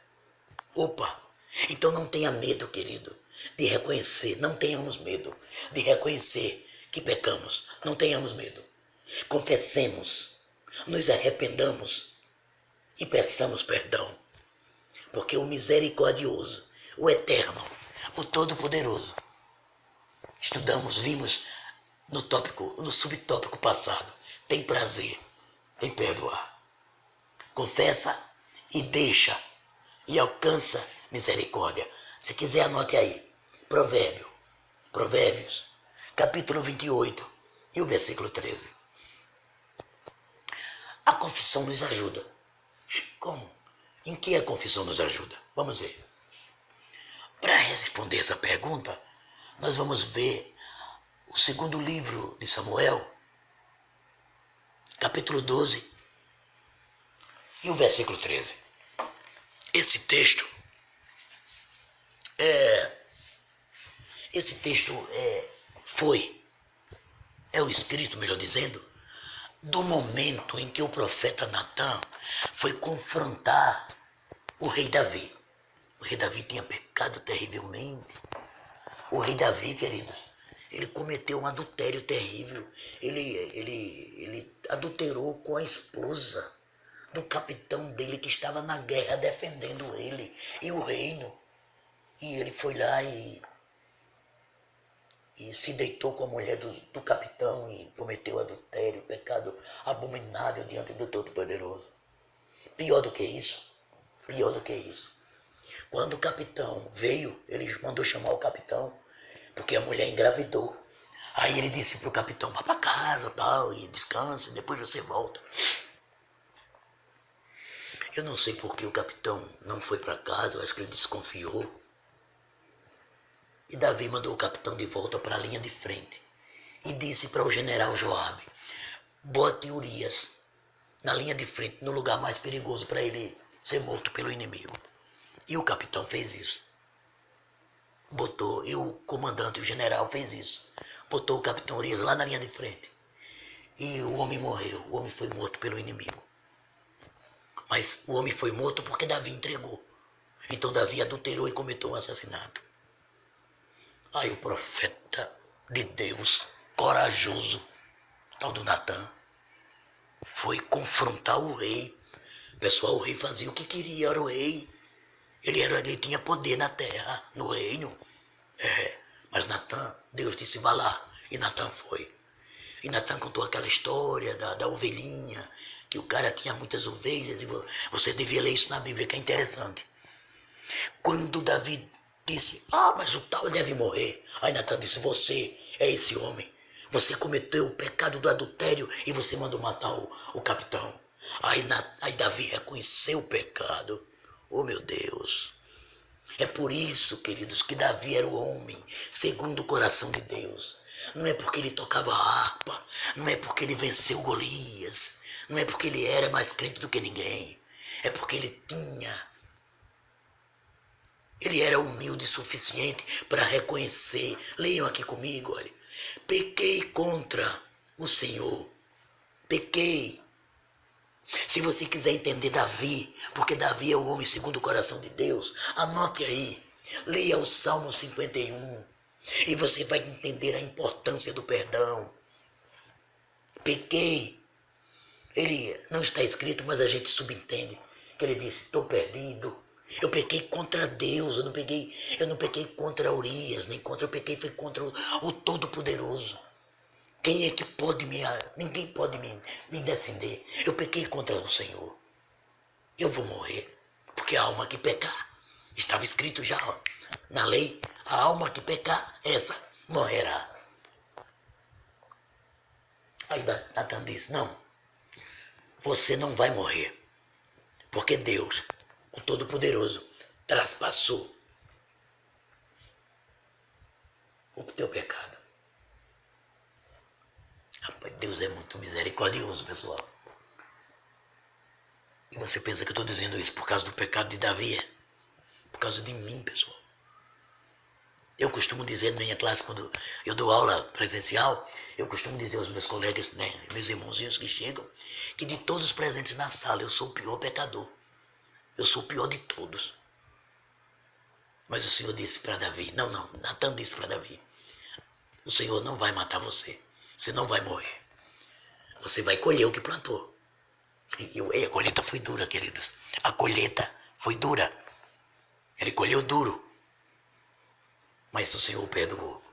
Opa! Então não tenha medo, querido, de reconhecer, não tenhamos medo de reconhecer que pecamos, não tenhamos medo. Confessemos, nos arrependamos e peçamos perdão, porque o misericordioso, o eterno, o todo-poderoso, vimos no subtópico passado, tem prazer em perdoar. Confessa e deixa e alcança misericórdia. Se quiser, anote aí. Provérbios, capítulo 28 e o versículo 13. A confissão nos ajuda. Como? Em que a confissão nos ajuda? Vamos ver. Para responder essa pergunta, nós vamos ver o segundo livro de Samuel, capítulo 12 e o versículo 13. Esse texto é o escrito, melhor dizendo, do momento em que o profeta Natã foi confrontar o rei Davi. O rei Davi tinha pecado terrivelmente. O rei Davi, queridos, ele cometeu um adultério terrível. Ele adulterou com a esposa do capitão dele que estava na guerra defendendo ele e o reino. E ele foi lá e se deitou com a mulher do capitão e cometeu adultério, pecado abominável diante do Todo-Poderoso. Pior do que isso, quando o capitão veio, ele mandou chamar o capitão, porque a mulher engravidou. Aí ele disse pro capitão: vá pra casa, tal, e descanse, depois você volta. Eu não sei por que o capitão não foi para casa, eu acho que ele desconfiou. E Davi mandou o capitão de volta para a linha de frente e disse para o general Joabe: bote Urias na linha de frente, no lugar mais perigoso para ele ser morto pelo inimigo. E o capitão fez isso. E o comandante, o general, fez isso. Botou o capitão Urias lá na linha de frente. E o homem morreu. O homem foi morto pelo inimigo. Mas o homem foi morto porque Davi entregou. Então Davi adulterou e cometeu um assassinato. Aí o profeta de Deus, corajoso, tal do Natan, foi confrontar o rei. Pessoal, o rei fazia o que queria, era o rei. Ele tinha poder na terra, no reino. Mas Natan, Deus disse, vá lá. E Natan foi. E Natan contou aquela história da ovelhinha, que o cara tinha muitas ovelhas, e você devia ler isso na Bíblia, que é interessante. Quando Davi disse, mas o tal deve morrer. Aí Natan disse, você é esse homem. Você cometeu o pecado do adultério e você mandou matar o capitão. Aí Davi reconheceu o pecado. Oh, meu Deus. É por isso, queridos, que Davi era o homem segundo o coração de Deus. Não é porque ele tocava harpa, não é porque ele venceu Golias, não é porque ele era mais crente do que ninguém. É porque ele era humilde o suficiente para reconhecer. Leiam aqui comigo, olha. Pequei contra o Senhor. Pequei. Se você quiser entender Davi, porque Davi é o homem segundo o coração de Deus, anote aí. Leia o Salmo 51 e você vai entender a importância do perdão. Pequei. Ele não está escrito, mas a gente subentende que ele disse, estou perdido. Eu pequei contra Deus, eu não pequei contra Urias, eu pequei foi contra o Todo-Poderoso. Quem é que pode ninguém pode me defender. Eu pequei contra o Senhor. Eu vou morrer, porque a alma que pecar, estava escrito já na lei, a alma que pecar, essa morrerá. Aí Natan disse, não, você não vai morrer, porque Deus, o Todo-Poderoso, traspassou o teu pecado. Rapaz, Deus é muito misericordioso, pessoal. E você pensa que eu estou dizendo isso por causa do pecado de Davi? Por causa de mim, pessoal. Eu costumo dizer na minha classe, quando eu dou aula presencial, eu costumo dizer aos meus colegas, né, meus irmãozinhos que chegam, que de todos os presentes na sala, eu sou o pior pecador. Eu sou o pior de todos. Mas o Senhor disse para Davi, Natan disse para Davi, o Senhor não vai matar você. Você não vai morrer. Você vai colher o que plantou. E a colheita foi dura, queridos. A colheita foi dura. Ele colheu duro. Mas o Senhor o perdoou.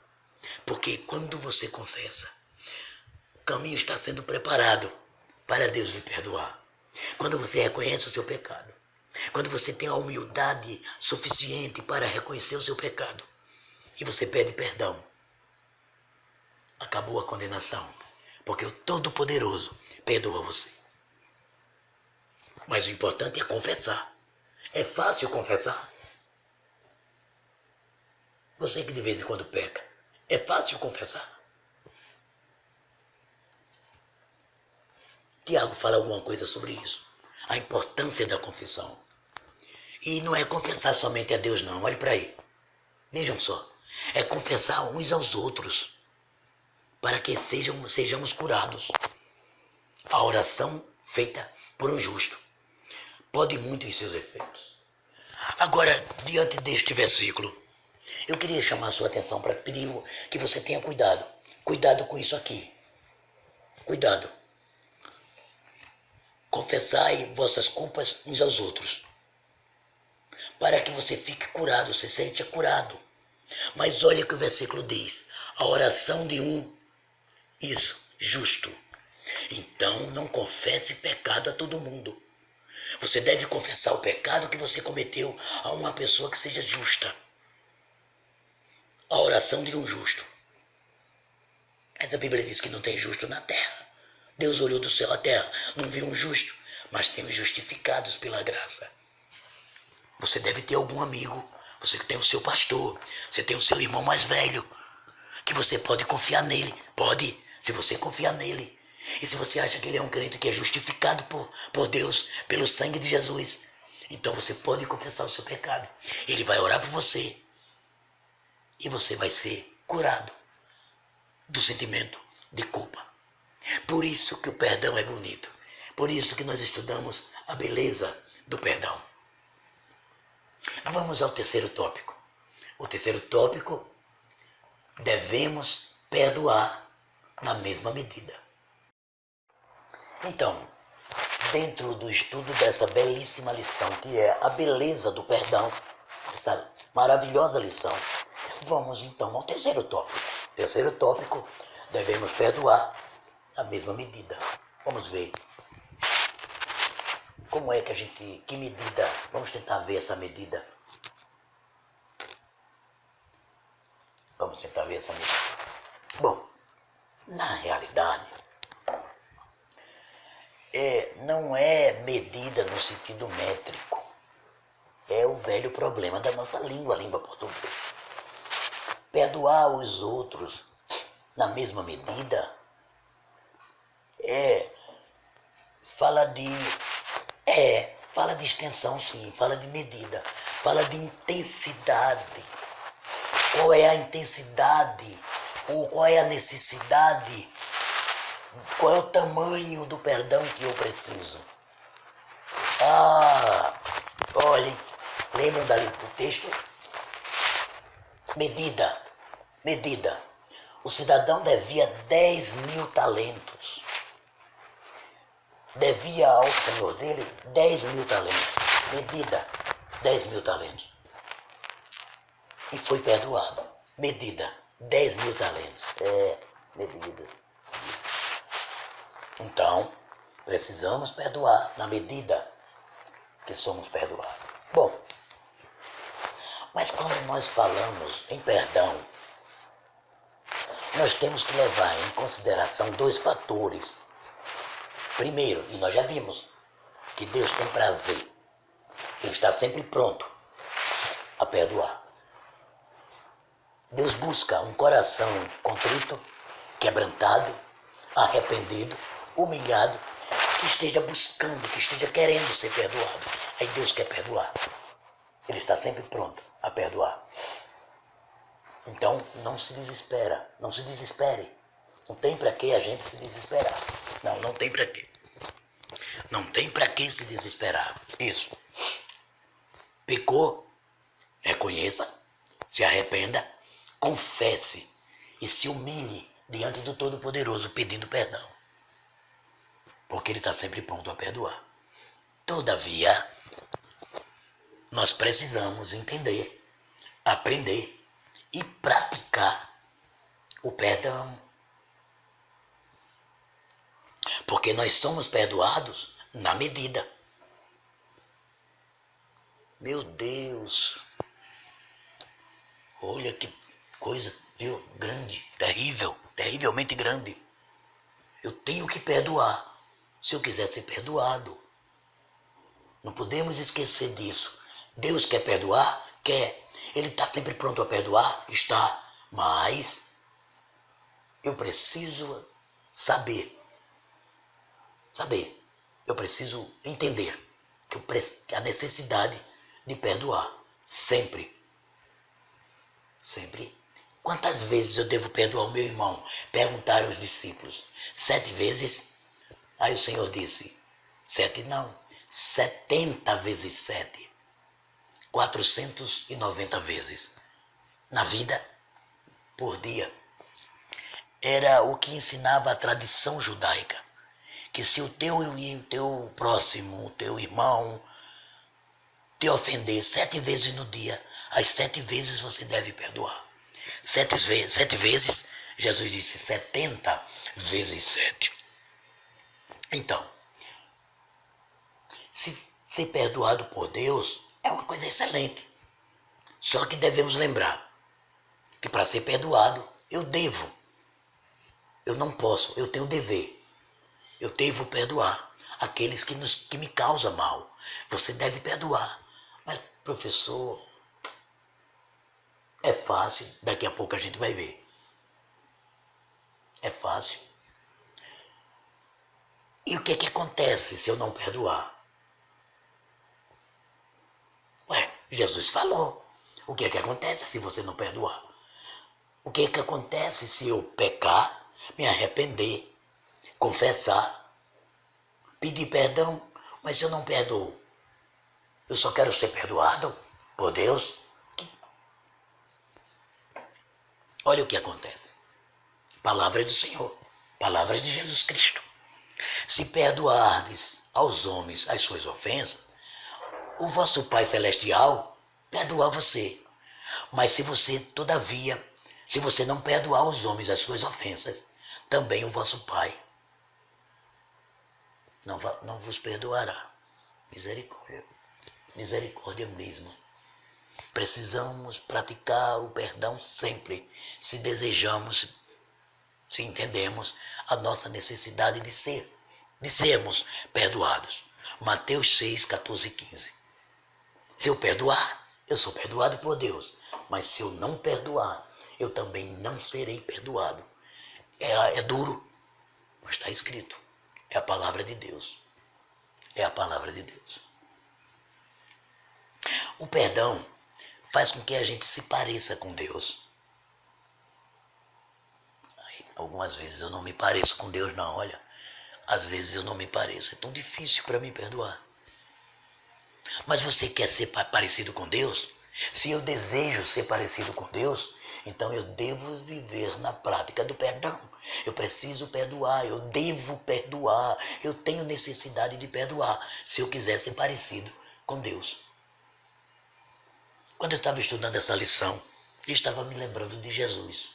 Porque quando você confessa, o caminho está sendo preparado para Deus lhe perdoar. Quando você reconhece o seu pecado. Quando você tem a humildade suficiente para reconhecer o seu pecado. E você pede perdão. Acabou a condenação, porque o Todo-Poderoso perdoa você. Mas o importante é confessar. É fácil confessar. Você que de vez em quando peca, é fácil confessar. Tiago fala alguma coisa sobre isso. A importância da confissão. E não é confessar somente a Deus, não. Olhe para aí. Vejam só. É confessar uns aos outros. Para que sejamos curados. A oração feita por um justo pode muito em seus efeitos. Agora, diante deste versículo, eu queria chamar a sua atenção para pedir que você tenha cuidado. Cuidado com isso aqui. Cuidado. Confessai vossas culpas uns aos outros, para que você fique curado, se sente curado. Mas olha o que o versículo diz. A oração de um, isso, justo. Então não confesse pecado a todo mundo. Você deve confessar o pecado que você cometeu a uma pessoa que seja justa. A oração de um justo. Mas a Bíblia diz que não tem justo na terra. Deus olhou do céu à terra, não viu um justo, mas tem os justificados pela graça. Você deve ter algum amigo, você que tem o seu pastor, você tem o seu irmão mais velho, que você pode confiar nele. Pode, se você confiar nele. E se você acha que ele é um crente que é justificado por Deus, pelo sangue de Jesus, Então você pode confessar o seu pecado. Ele vai orar por você. E você vai ser curado do sentimento de culpa. Por isso que o perdão é bonito. Por isso que nós estudamos a beleza do perdão. Vamos ao terceiro tópico. O terceiro tópico, devemos perdoar na mesma medida. Então, dentro do estudo dessa belíssima lição, que é a beleza do perdão, essa maravilhosa lição, vamos então ao terceiro tópico. Terceiro tópico, devemos perdoar na mesma medida. Vamos ver como é que que medida, vamos tentar ver essa medida. Vamos tentar ver essa medida. Bom, na realidade, não é medida no sentido métrico. É o velho problema da nossa língua, a língua portuguesa. Perdoar os outros na mesma medida fala de extensão, sim, fala de medida, fala de intensidade. Qual é a intensidade ou qual é a necessidade? Qual é o tamanho do perdão que eu preciso? Olhem, lembram do texto? Medida. O cidadão devia 10.000 talentos. Devia ao senhor dele 10.000 talentos. Medida, 10.000 talentos. E foi perdoado. Medida, 10.000 talentos. Medidas. Então, precisamos perdoar na medida que somos perdoados. Bom, mas quando nós falamos em perdão, nós temos que levar em consideração dois fatores. Primeiro, e nós já vimos, que Deus tem prazer. Ele está sempre pronto a perdoar. Deus busca um coração contrito, quebrantado, arrependido, humilhado, que esteja buscando, que esteja querendo ser perdoado. Aí Deus quer perdoar. Ele está sempre pronto a perdoar. Então, não se desespera, não se desespere. Não tem para que a gente se desesperar. Não tem para quê. Não tem para que se desesperar. Isso. Pecou, reconheça, se arrependa, confesse e se humilhe diante do Todo-Poderoso pedindo perdão. Porque Ele está sempre pronto a perdoar. Todavia, nós precisamos entender, aprender e praticar o perdão. Porque nós somos perdoados na medida. Meu Deus! Olha que coisa, viu? Grande, terrível, terrivelmente grande. Eu tenho que perdoar se eu quiser ser perdoado. Não podemos esquecer disso. Deus quer perdoar? Quer. Ele está sempre pronto a perdoar? Está. Mas eu preciso saber. Eu preciso entender que a necessidade de perdoar. Sempre. Quantas vezes eu devo perdoar o meu irmão? Perguntaram os discípulos. 7 vezes? Aí o Senhor disse, 7 não, 70 vezes 7. 490 vezes. Na vida, por dia. Era o que ensinava a tradição judaica. Que se o teu próximo, o teu irmão, te ofender 7 vezes no dia, as 7 vezes você deve perdoar. 7 vezes, Jesus disse 70 vezes 7. Então, se ser perdoado por Deus é uma coisa excelente. Só que devemos lembrar que para ser perdoado, eu devo. Eu não posso, eu tenho dever. Eu devo perdoar aqueles que me causam mal. Você deve perdoar. Mas, professor, é fácil. Daqui a pouco a gente vai ver. É fácil. E o que acontece se eu não perdoar? Jesus falou. O que é que acontece se você não perdoar? O que é que acontece se eu pecar, me arrepender, confessar, pedir perdão, mas se eu não perdoo? Eu só quero ser perdoado por Deus? Olha o que acontece. Palavra do Senhor, palavras de Jesus Cristo. Se perdoardes aos homens as suas ofensas, o vosso Pai Celestial perdoa você. Mas se você, todavia, se você não perdoar aos homens as suas ofensas, também o vosso Pai não vos perdoará. Misericórdia. Misericórdia mesmo. Precisamos praticar o perdão sempre, se desejamos, se entendemos a nossa necessidade de sermos perdoados. Mateus 6, 14 e 15. Se eu perdoar, eu sou perdoado por Deus. Mas se eu não perdoar, eu também não serei perdoado. É duro, mas está escrito. É a palavra de Deus. É a palavra de Deus. O perdão faz com que a gente se pareça com Deus. Algumas vezes eu não me pareço com Deus, não. Olha, às vezes eu não me pareço. É tão difícil para mim perdoar. Mas você quer ser parecido com Deus? Se eu desejo ser parecido com Deus, então eu devo viver na prática do perdão. Eu preciso perdoar, eu devo perdoar. Eu tenho necessidade de perdoar se eu quiser ser parecido com Deus. Quando eu estava estudando essa lição, eu estava me lembrando de Jesus.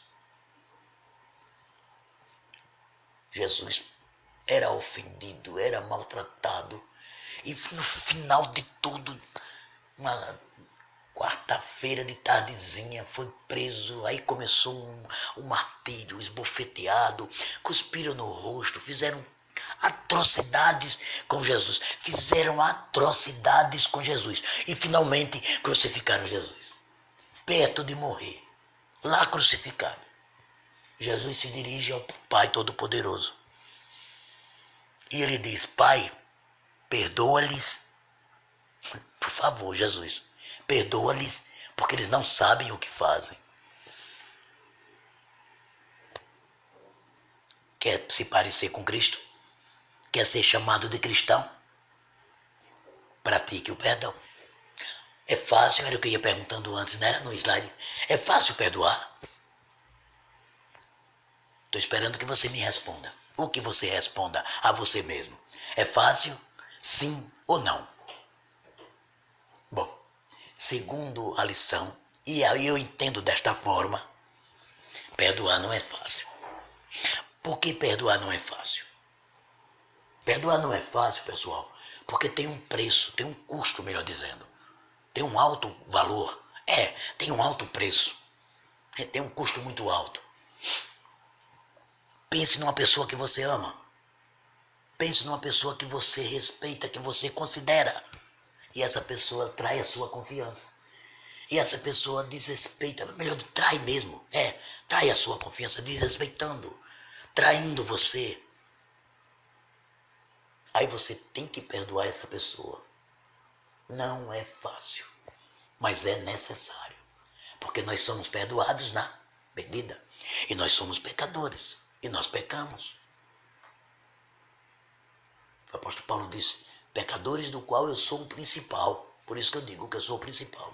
Jesus era ofendido, era maltratado. E no final de tudo, uma quarta-feira de tardezinha, foi preso. Aí começou um martírio, esbofeteado, cuspiram no rosto, fizeram atrocidades com Jesus. Fizeram atrocidades com Jesus. E finalmente crucificaram Jesus. Perto de morrer, lá crucificado. Jesus se dirige ao Pai Todo-Poderoso. E ele diz: Pai, perdoa-lhes. Por favor, Jesus, perdoa-lhes, porque eles não sabem o que fazem. Quer se parecer com Cristo? Quer ser chamado de cristão? Pratique o perdão. É fácil, era o que eu ia perguntando antes, né, no slide. É fácil perdoar? Estou esperando que você me responda. O que você responda a você mesmo. É fácil? Sim ou não? Bom, segundo a lição, e aí eu entendo desta forma, perdoar não é fácil. Por que perdoar não é fácil? Perdoar não é fácil, pessoal, porque tem um preço, tem um custo, melhor dizendo. Tem um alto valor. Tem um alto preço. Tem um custo muito alto. Pense numa pessoa que você ama. Pense numa pessoa que você respeita, que você considera. E essa pessoa trai a sua confiança. E essa pessoa desrespeita, melhor, trai mesmo. Trai a sua confiança, desrespeitando, traindo você. Aí você tem que perdoar essa pessoa. Não é fácil, mas é necessário. Porque nós somos perdoados na medida. E nós somos pecadores. E nós pecamos. O apóstolo Paulo disse: pecadores do qual eu sou o principal. Por isso que eu digo que eu sou o principal.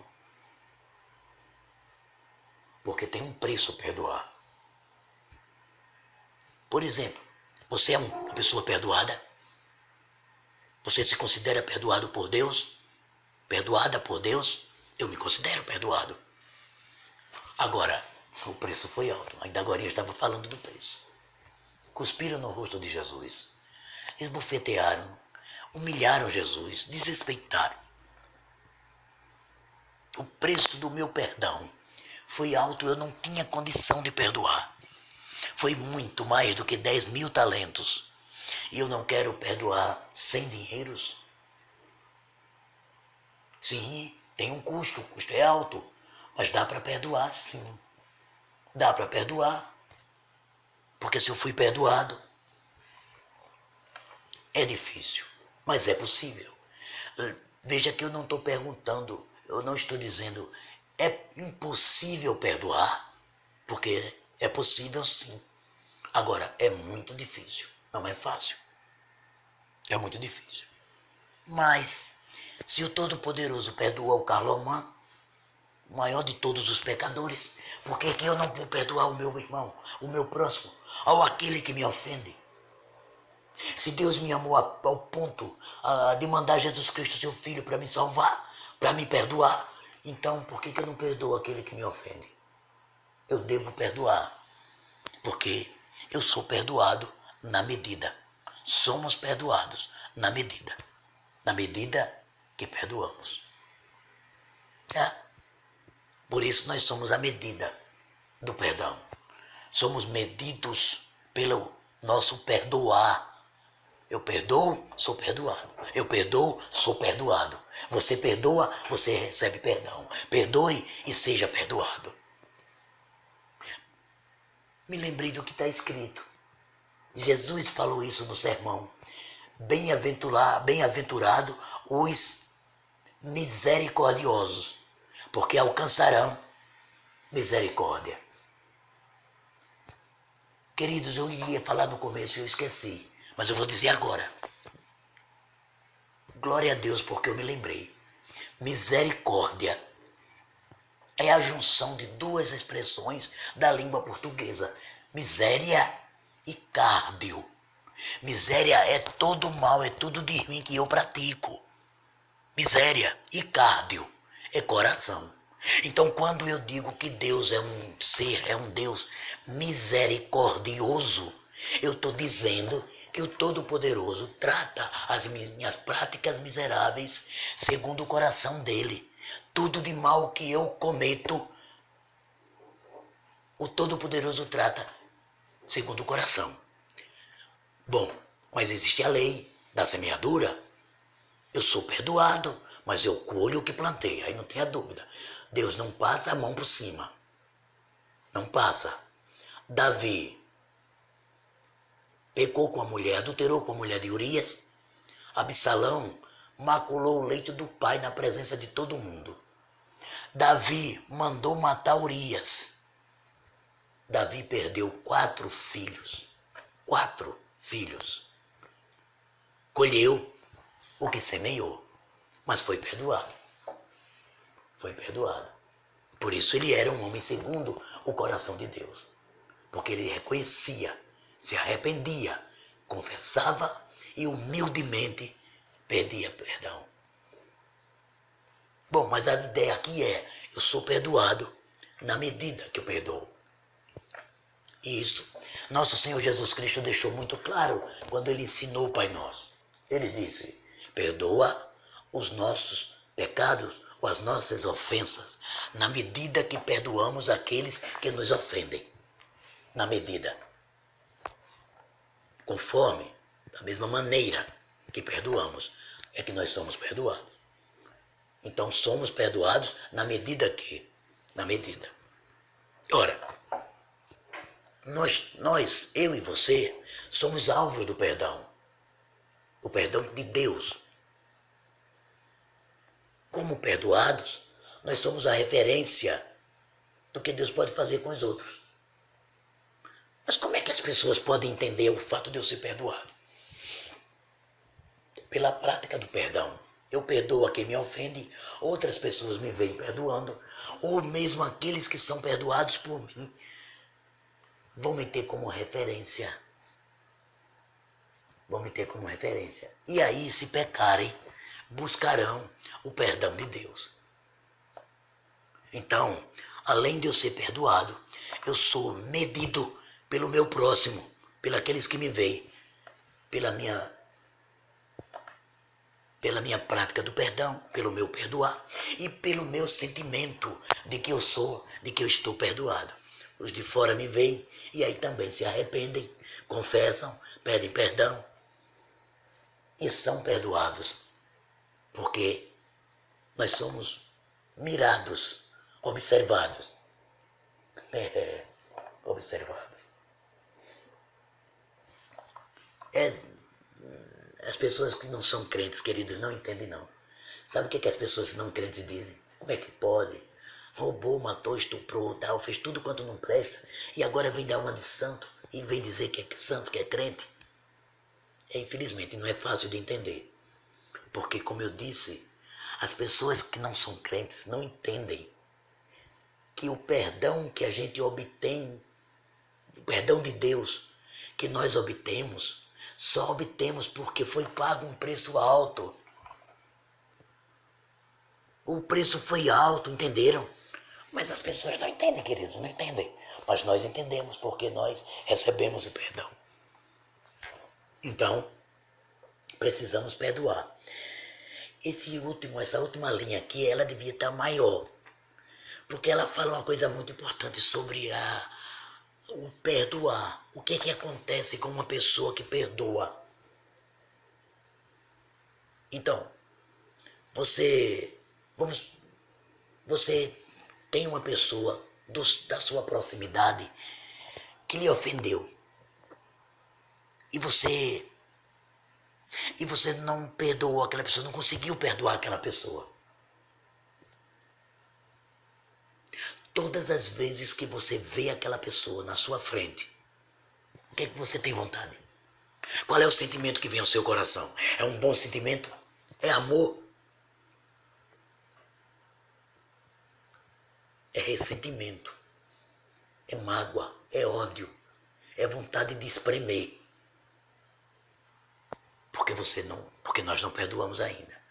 Porque tem um preço perdoar. Por exemplo, você é uma pessoa perdoada? Você se considera perdoado por Deus? Perdoada por Deus? Eu me considero perdoado. Agora, o preço foi alto. Ainda agora eu estava falando do preço. Cuspiram no rosto de Jesus. Esbofetearam. Humilharam Jesus. Desrespeitaram. O preço do meu perdão foi alto. Eu não tinha condição de perdoar. Foi muito mais do que 10.000 talentos. E eu não quero perdoar 100 dinheiros. Sim, tem um custo. O custo é alto. Mas dá para perdoar, sim. Dá para perdoar. Porque se eu fui perdoado, é difícil, mas é possível. Veja que eu não estou perguntando, Eu não estou dizendo é impossível perdoar, porque é possível sim. Agora, é muito difícil, não é fácil. É muito difícil. Mas, se o Todo-Poderoso perdoa o Carlomã, o maior de todos os pecadores, por que eu não vou perdoar o meu irmão, o meu próximo, ou aquele que me ofende? Se Deus me amou ao ponto de mandar Jesus Cristo, seu Filho, para me salvar, para me perdoar, então por que eu não perdoo aquele que me ofende? Eu devo perdoar, porque eu sou perdoado na medida. Somos perdoados na medida que perdoamos. É. Por isso nós somos a medida do perdão. Somos medidos pelo nosso perdoar. Eu perdoo, sou perdoado. Eu perdoo, sou perdoado. Você perdoa, você recebe perdão. Perdoe e seja perdoado. Me lembrei do que está escrito. Jesus falou isso no sermão. Bem-aventurado os misericordiosos, porque alcançarão misericórdia. Queridos, eu ia falar no começo e eu esqueci, mas eu vou dizer agora. Glória a Deus, porque eu me lembrei. Misericórdia é a junção de duas expressões da língua portuguesa. Miséria e cardio. Miséria é todo mal, é tudo de ruim que eu pratico. Miséria e cardio é coração. Então, quando eu digo que Deus é um ser, é um Deus misericordioso, eu estou dizendo que o Todo-Poderoso trata as minhas práticas miseráveis segundo o coração dele. Tudo de mal que eu cometo, o Todo-Poderoso trata segundo o coração. Bom, mas existe a lei da semeadura. Eu sou perdoado, mas eu colho o que plantei, aí não tenha dúvida. Deus não passa a mão por cima. Não passa. Davi pecou com a mulher, adulterou com a mulher de Urias. Absalão maculou o leito do pai na presença de todo mundo. Davi mandou matar Urias. Davi perdeu 4 filhos. 4 filhos. Colheu o que semeou, mas foi perdoado. Foi perdoado. Por isso ele era um homem segundo o coração de Deus. Porque ele reconhecia, se arrependia, confessava e humildemente pedia perdão. Bom, mas a ideia aqui é, eu sou perdoado na medida que eu perdoo. E isso, nosso Senhor Jesus Cristo deixou muito claro quando ele ensinou o Pai Nosso. Ele disse, perdoa os nossos pecados ou as nossas ofensas, na medida que perdoamos aqueles que nos ofendem. Na medida. Conforme, da mesma maneira que perdoamos, é que nós somos perdoados. Então somos perdoados na medida que? Na medida. Ora, nós, eu e você, somos alvos do perdão. O perdão de Deus. Como perdoados, nós somos a referência do que Deus pode fazer com os outros. Mas como é que as pessoas podem entender o fato de eu ser perdoado? Pela prática do perdão. Eu perdoo a quem me ofende, outras pessoas me veem perdoando, ou mesmo aqueles que são perdoados por mim vão me ter como referência. Vão me ter como referência. E aí, se pecarem, buscarão o perdão de Deus. Então, além de eu ser perdoado, eu sou medido pelo meu próximo, pelos que me veem, pela minha prática do perdão, pelo meu perdoar e pelo meu sentimento de que eu estou perdoado. Os de fora me veem e aí também se arrependem, confessam, pedem perdão e são perdoados, porque nós somos mirados, observados. Observados. As pessoas que não são crentes, queridos, não entendem não. Sabe o que as pessoas não crentes dizem? Como é que pode? Roubou, matou, estuprou, tal, fez tudo quanto não presta e agora vem dar uma de santo e vem dizer que é santo, que é crente. Infelizmente, não é fácil de entender. Porque, como eu disse, as pessoas que não são crentes não entendem que o perdão que a gente obtém, o perdão de Deus que nós obtemos, só obtemos porque foi pago um preço alto. O preço foi alto, entenderam? Mas as pessoas não entendem, queridos, não entendem. Mas nós entendemos porque nós recebemos o perdão. Então, precisamos perdoar. Essa última linha aqui, ela devia estar maior. Porque ela fala uma coisa muito importante sobre o perdoar. O que é que acontece com uma pessoa que perdoa? Então, você tem uma pessoa da sua proximidade que lhe ofendeu. E você não perdoou aquela pessoa, não conseguiu perdoar aquela pessoa. Todas as vezes que você vê aquela pessoa na sua frente, o que é que você tem vontade? Qual é o sentimento que vem ao seu coração? É um bom sentimento? É amor? É ressentimento? É mágoa? É ódio? É vontade de espremer? Porque nós não perdoamos ainda.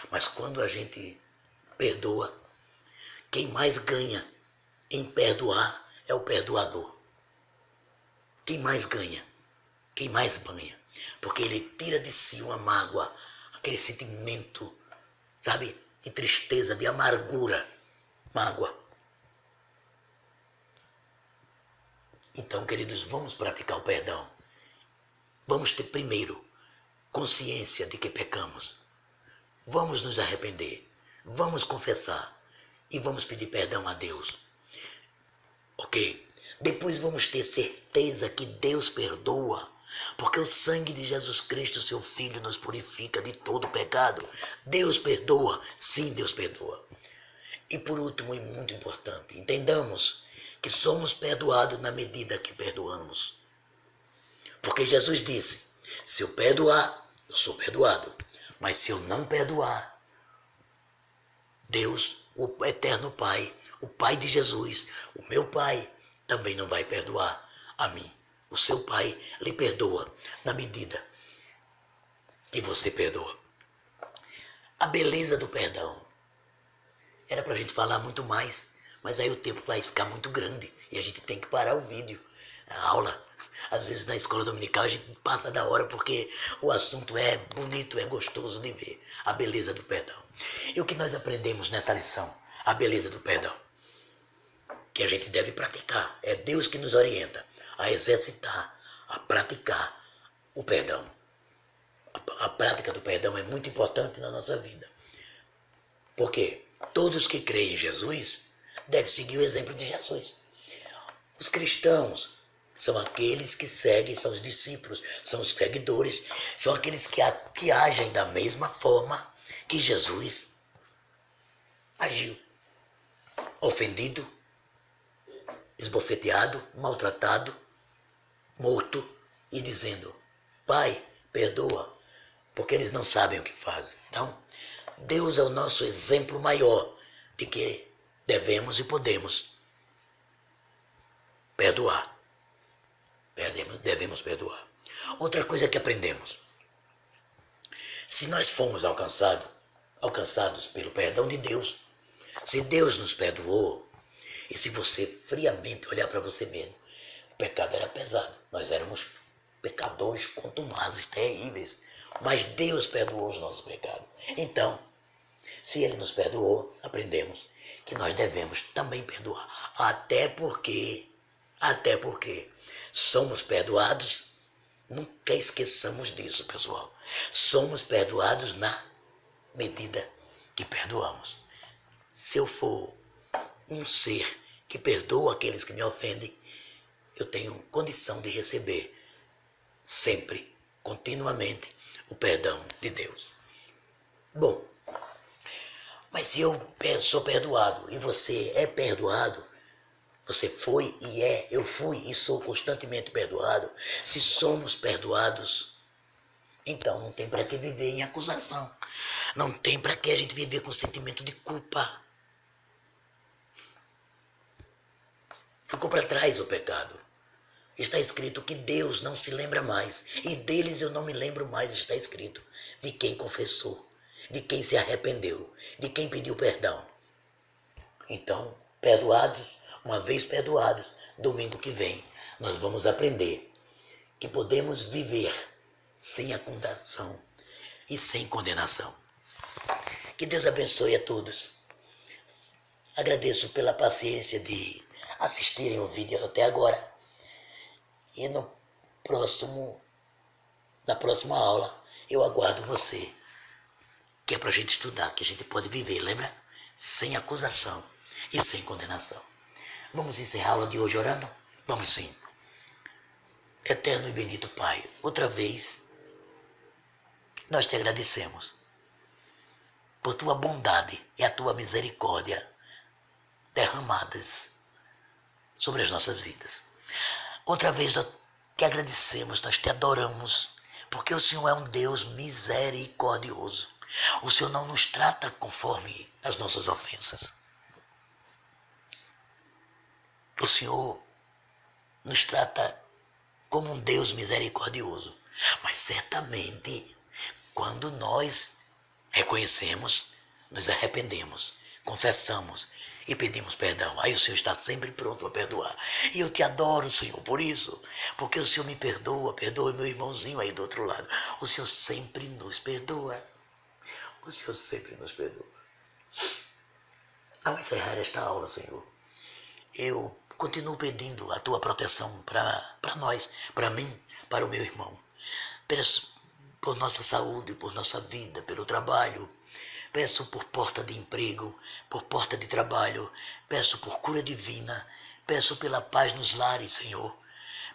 Mas quando a gente perdoa, quem mais ganha em perdoar é o perdoador. Quem mais ganha? Quem mais ganha? Porque ele tira de si uma mágoa, aquele sentimento, sabe, de tristeza, de amargura, mágoa. Então, queridos, vamos praticar o perdão. Vamos ter primeiro consciência de que pecamos. Vamos nos arrepender. Vamos confessar. E vamos pedir perdão a Deus. Ok? Depois vamos ter certeza que Deus perdoa. Porque o sangue de Jesus Cristo, seu Filho, nos purifica de todo pecado. Deus perdoa. Sim, Deus perdoa. E por último, e muito importante, entendamos que somos perdoados na medida que perdoamos. Porque Jesus disse, se eu perdoar, eu sou perdoado. Mas se eu não perdoar, Deus, o eterno Pai, o Pai de Jesus, o meu Pai, também não vai perdoar a mim. O seu Pai lhe perdoa na medida que você perdoa. A beleza do perdão. Era pra gente falar muito mais, mas aí o tempo vai ficar muito grande e a gente tem que parar o vídeo, a aula. Às vezes na escola dominical a gente passa da hora porque o assunto é bonito, é gostoso de ver. A beleza do perdão. E o que nós aprendemos nesta lição? A beleza do perdão. Que a gente deve praticar. É Deus que nos orienta a exercitar, a praticar o perdão. A prática do perdão é muito importante na nossa vida. Porque todos que creem em Jesus devem seguir o exemplo de Jesus. Os cristãos são aqueles que seguem, são os discípulos, são os seguidores, são aqueles que agem da mesma forma que Jesus agiu. Ofendido, esbofeteado, maltratado, morto e dizendo, Pai, perdoa, porque eles não sabem o que fazem. Então, Deus é o nosso exemplo maior de que devemos e podemos perdoar. Devemos perdoar. Outra coisa que aprendemos. Se nós fomos alcançados pelo perdão de Deus, se Deus nos perdoou, e se você friamente olhar para você mesmo, o pecado era pesado. Nós éramos pecadores contumazes, terríveis. Mas Deus perdoou os nossos pecados. Então, se Ele nos perdoou, aprendemos que nós devemos também perdoar. Até porque somos perdoados. Nunca esqueçamos disso, pessoal. Somos perdoados na medida que perdoamos. Se eu for um ser que perdoa aqueles que me ofendem, eu tenho condição de receber sempre, continuamente, o perdão de Deus. Bom, Mas se eu sou perdoado e você é perdoado, você foi e é, eu fui e sou constantemente perdoado. Se somos perdoados, então não tem para que viver em acusação. Não tem para que a gente viver com sentimento de culpa. Ficou para trás o pecado. Está escrito que Deus não se lembra mais. E deles eu não me lembro mais, está escrito. De quem confessou, de quem se arrependeu, de quem pediu perdão. Então, perdoados, uma vez perdoados, domingo que vem, nós vamos aprender que podemos viver sem acusação e sem condenação. Que Deus abençoe a todos. Agradeço pela paciência de assistirem o vídeo até agora. E na próxima aula eu aguardo você. Que é pra gente estudar, que a gente pode viver, lembra? Sem acusação e sem condenação. Vamos encerrar a aula de hoje orando? Vamos sim. Eterno e bendito Pai, outra vez nós te agradecemos por tua bondade e a tua misericórdia derramadas sobre as nossas vidas. Outra vez nós te agradecemos, nós te adoramos, porque o Senhor é um Deus misericordioso. O Senhor não nos trata conforme as nossas ofensas. O Senhor nos trata como um Deus misericordioso. Mas certamente, quando nós reconhecemos, nos arrependemos, confessamos e pedimos perdão, aí o Senhor está sempre pronto a perdoar. E eu te adoro, Senhor, por isso, porque o Senhor me perdoa, perdoa meu irmãozinho aí do outro lado. O Senhor sempre nos perdoa. O Senhor sempre nos perdoa. Ao encerrar esta aula, Senhor, eu continuo pedindo a tua proteção para nós, para mim, para o meu irmão. Peço por nossa saúde, por nossa vida, pelo trabalho. Peço por porta de emprego, por porta de trabalho. Peço por cura divina. Peço pela paz nos lares, Senhor.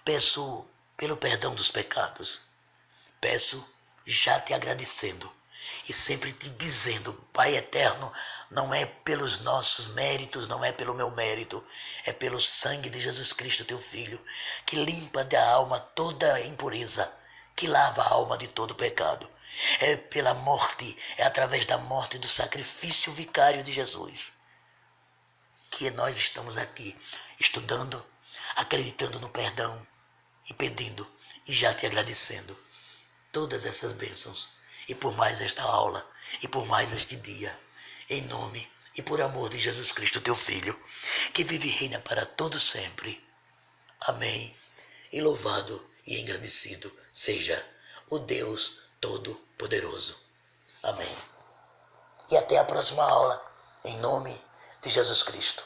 Peço pelo perdão dos pecados. Peço já te agradecendo e sempre te dizendo, Pai eterno, não é pelos nossos méritos, não é pelo meu mérito, é pelo sangue de Jesus Cristo, teu Filho, que limpa da alma toda impureza, que lava a alma de todo pecado. É pela morte, é através da morte do sacrifício vicário de Jesus que nós estamos aqui estudando, acreditando no perdão e pedindo e já te agradecendo todas essas bênçãos e por mais esta aula e por mais este dia, em nome e por amor de Jesus Cristo, teu Filho, que vive e reina para todo sempre. Amém. E louvado e engrandecido seja o Deus Todo-Poderoso. Amém. E até a próxima aula, em nome de Jesus Cristo.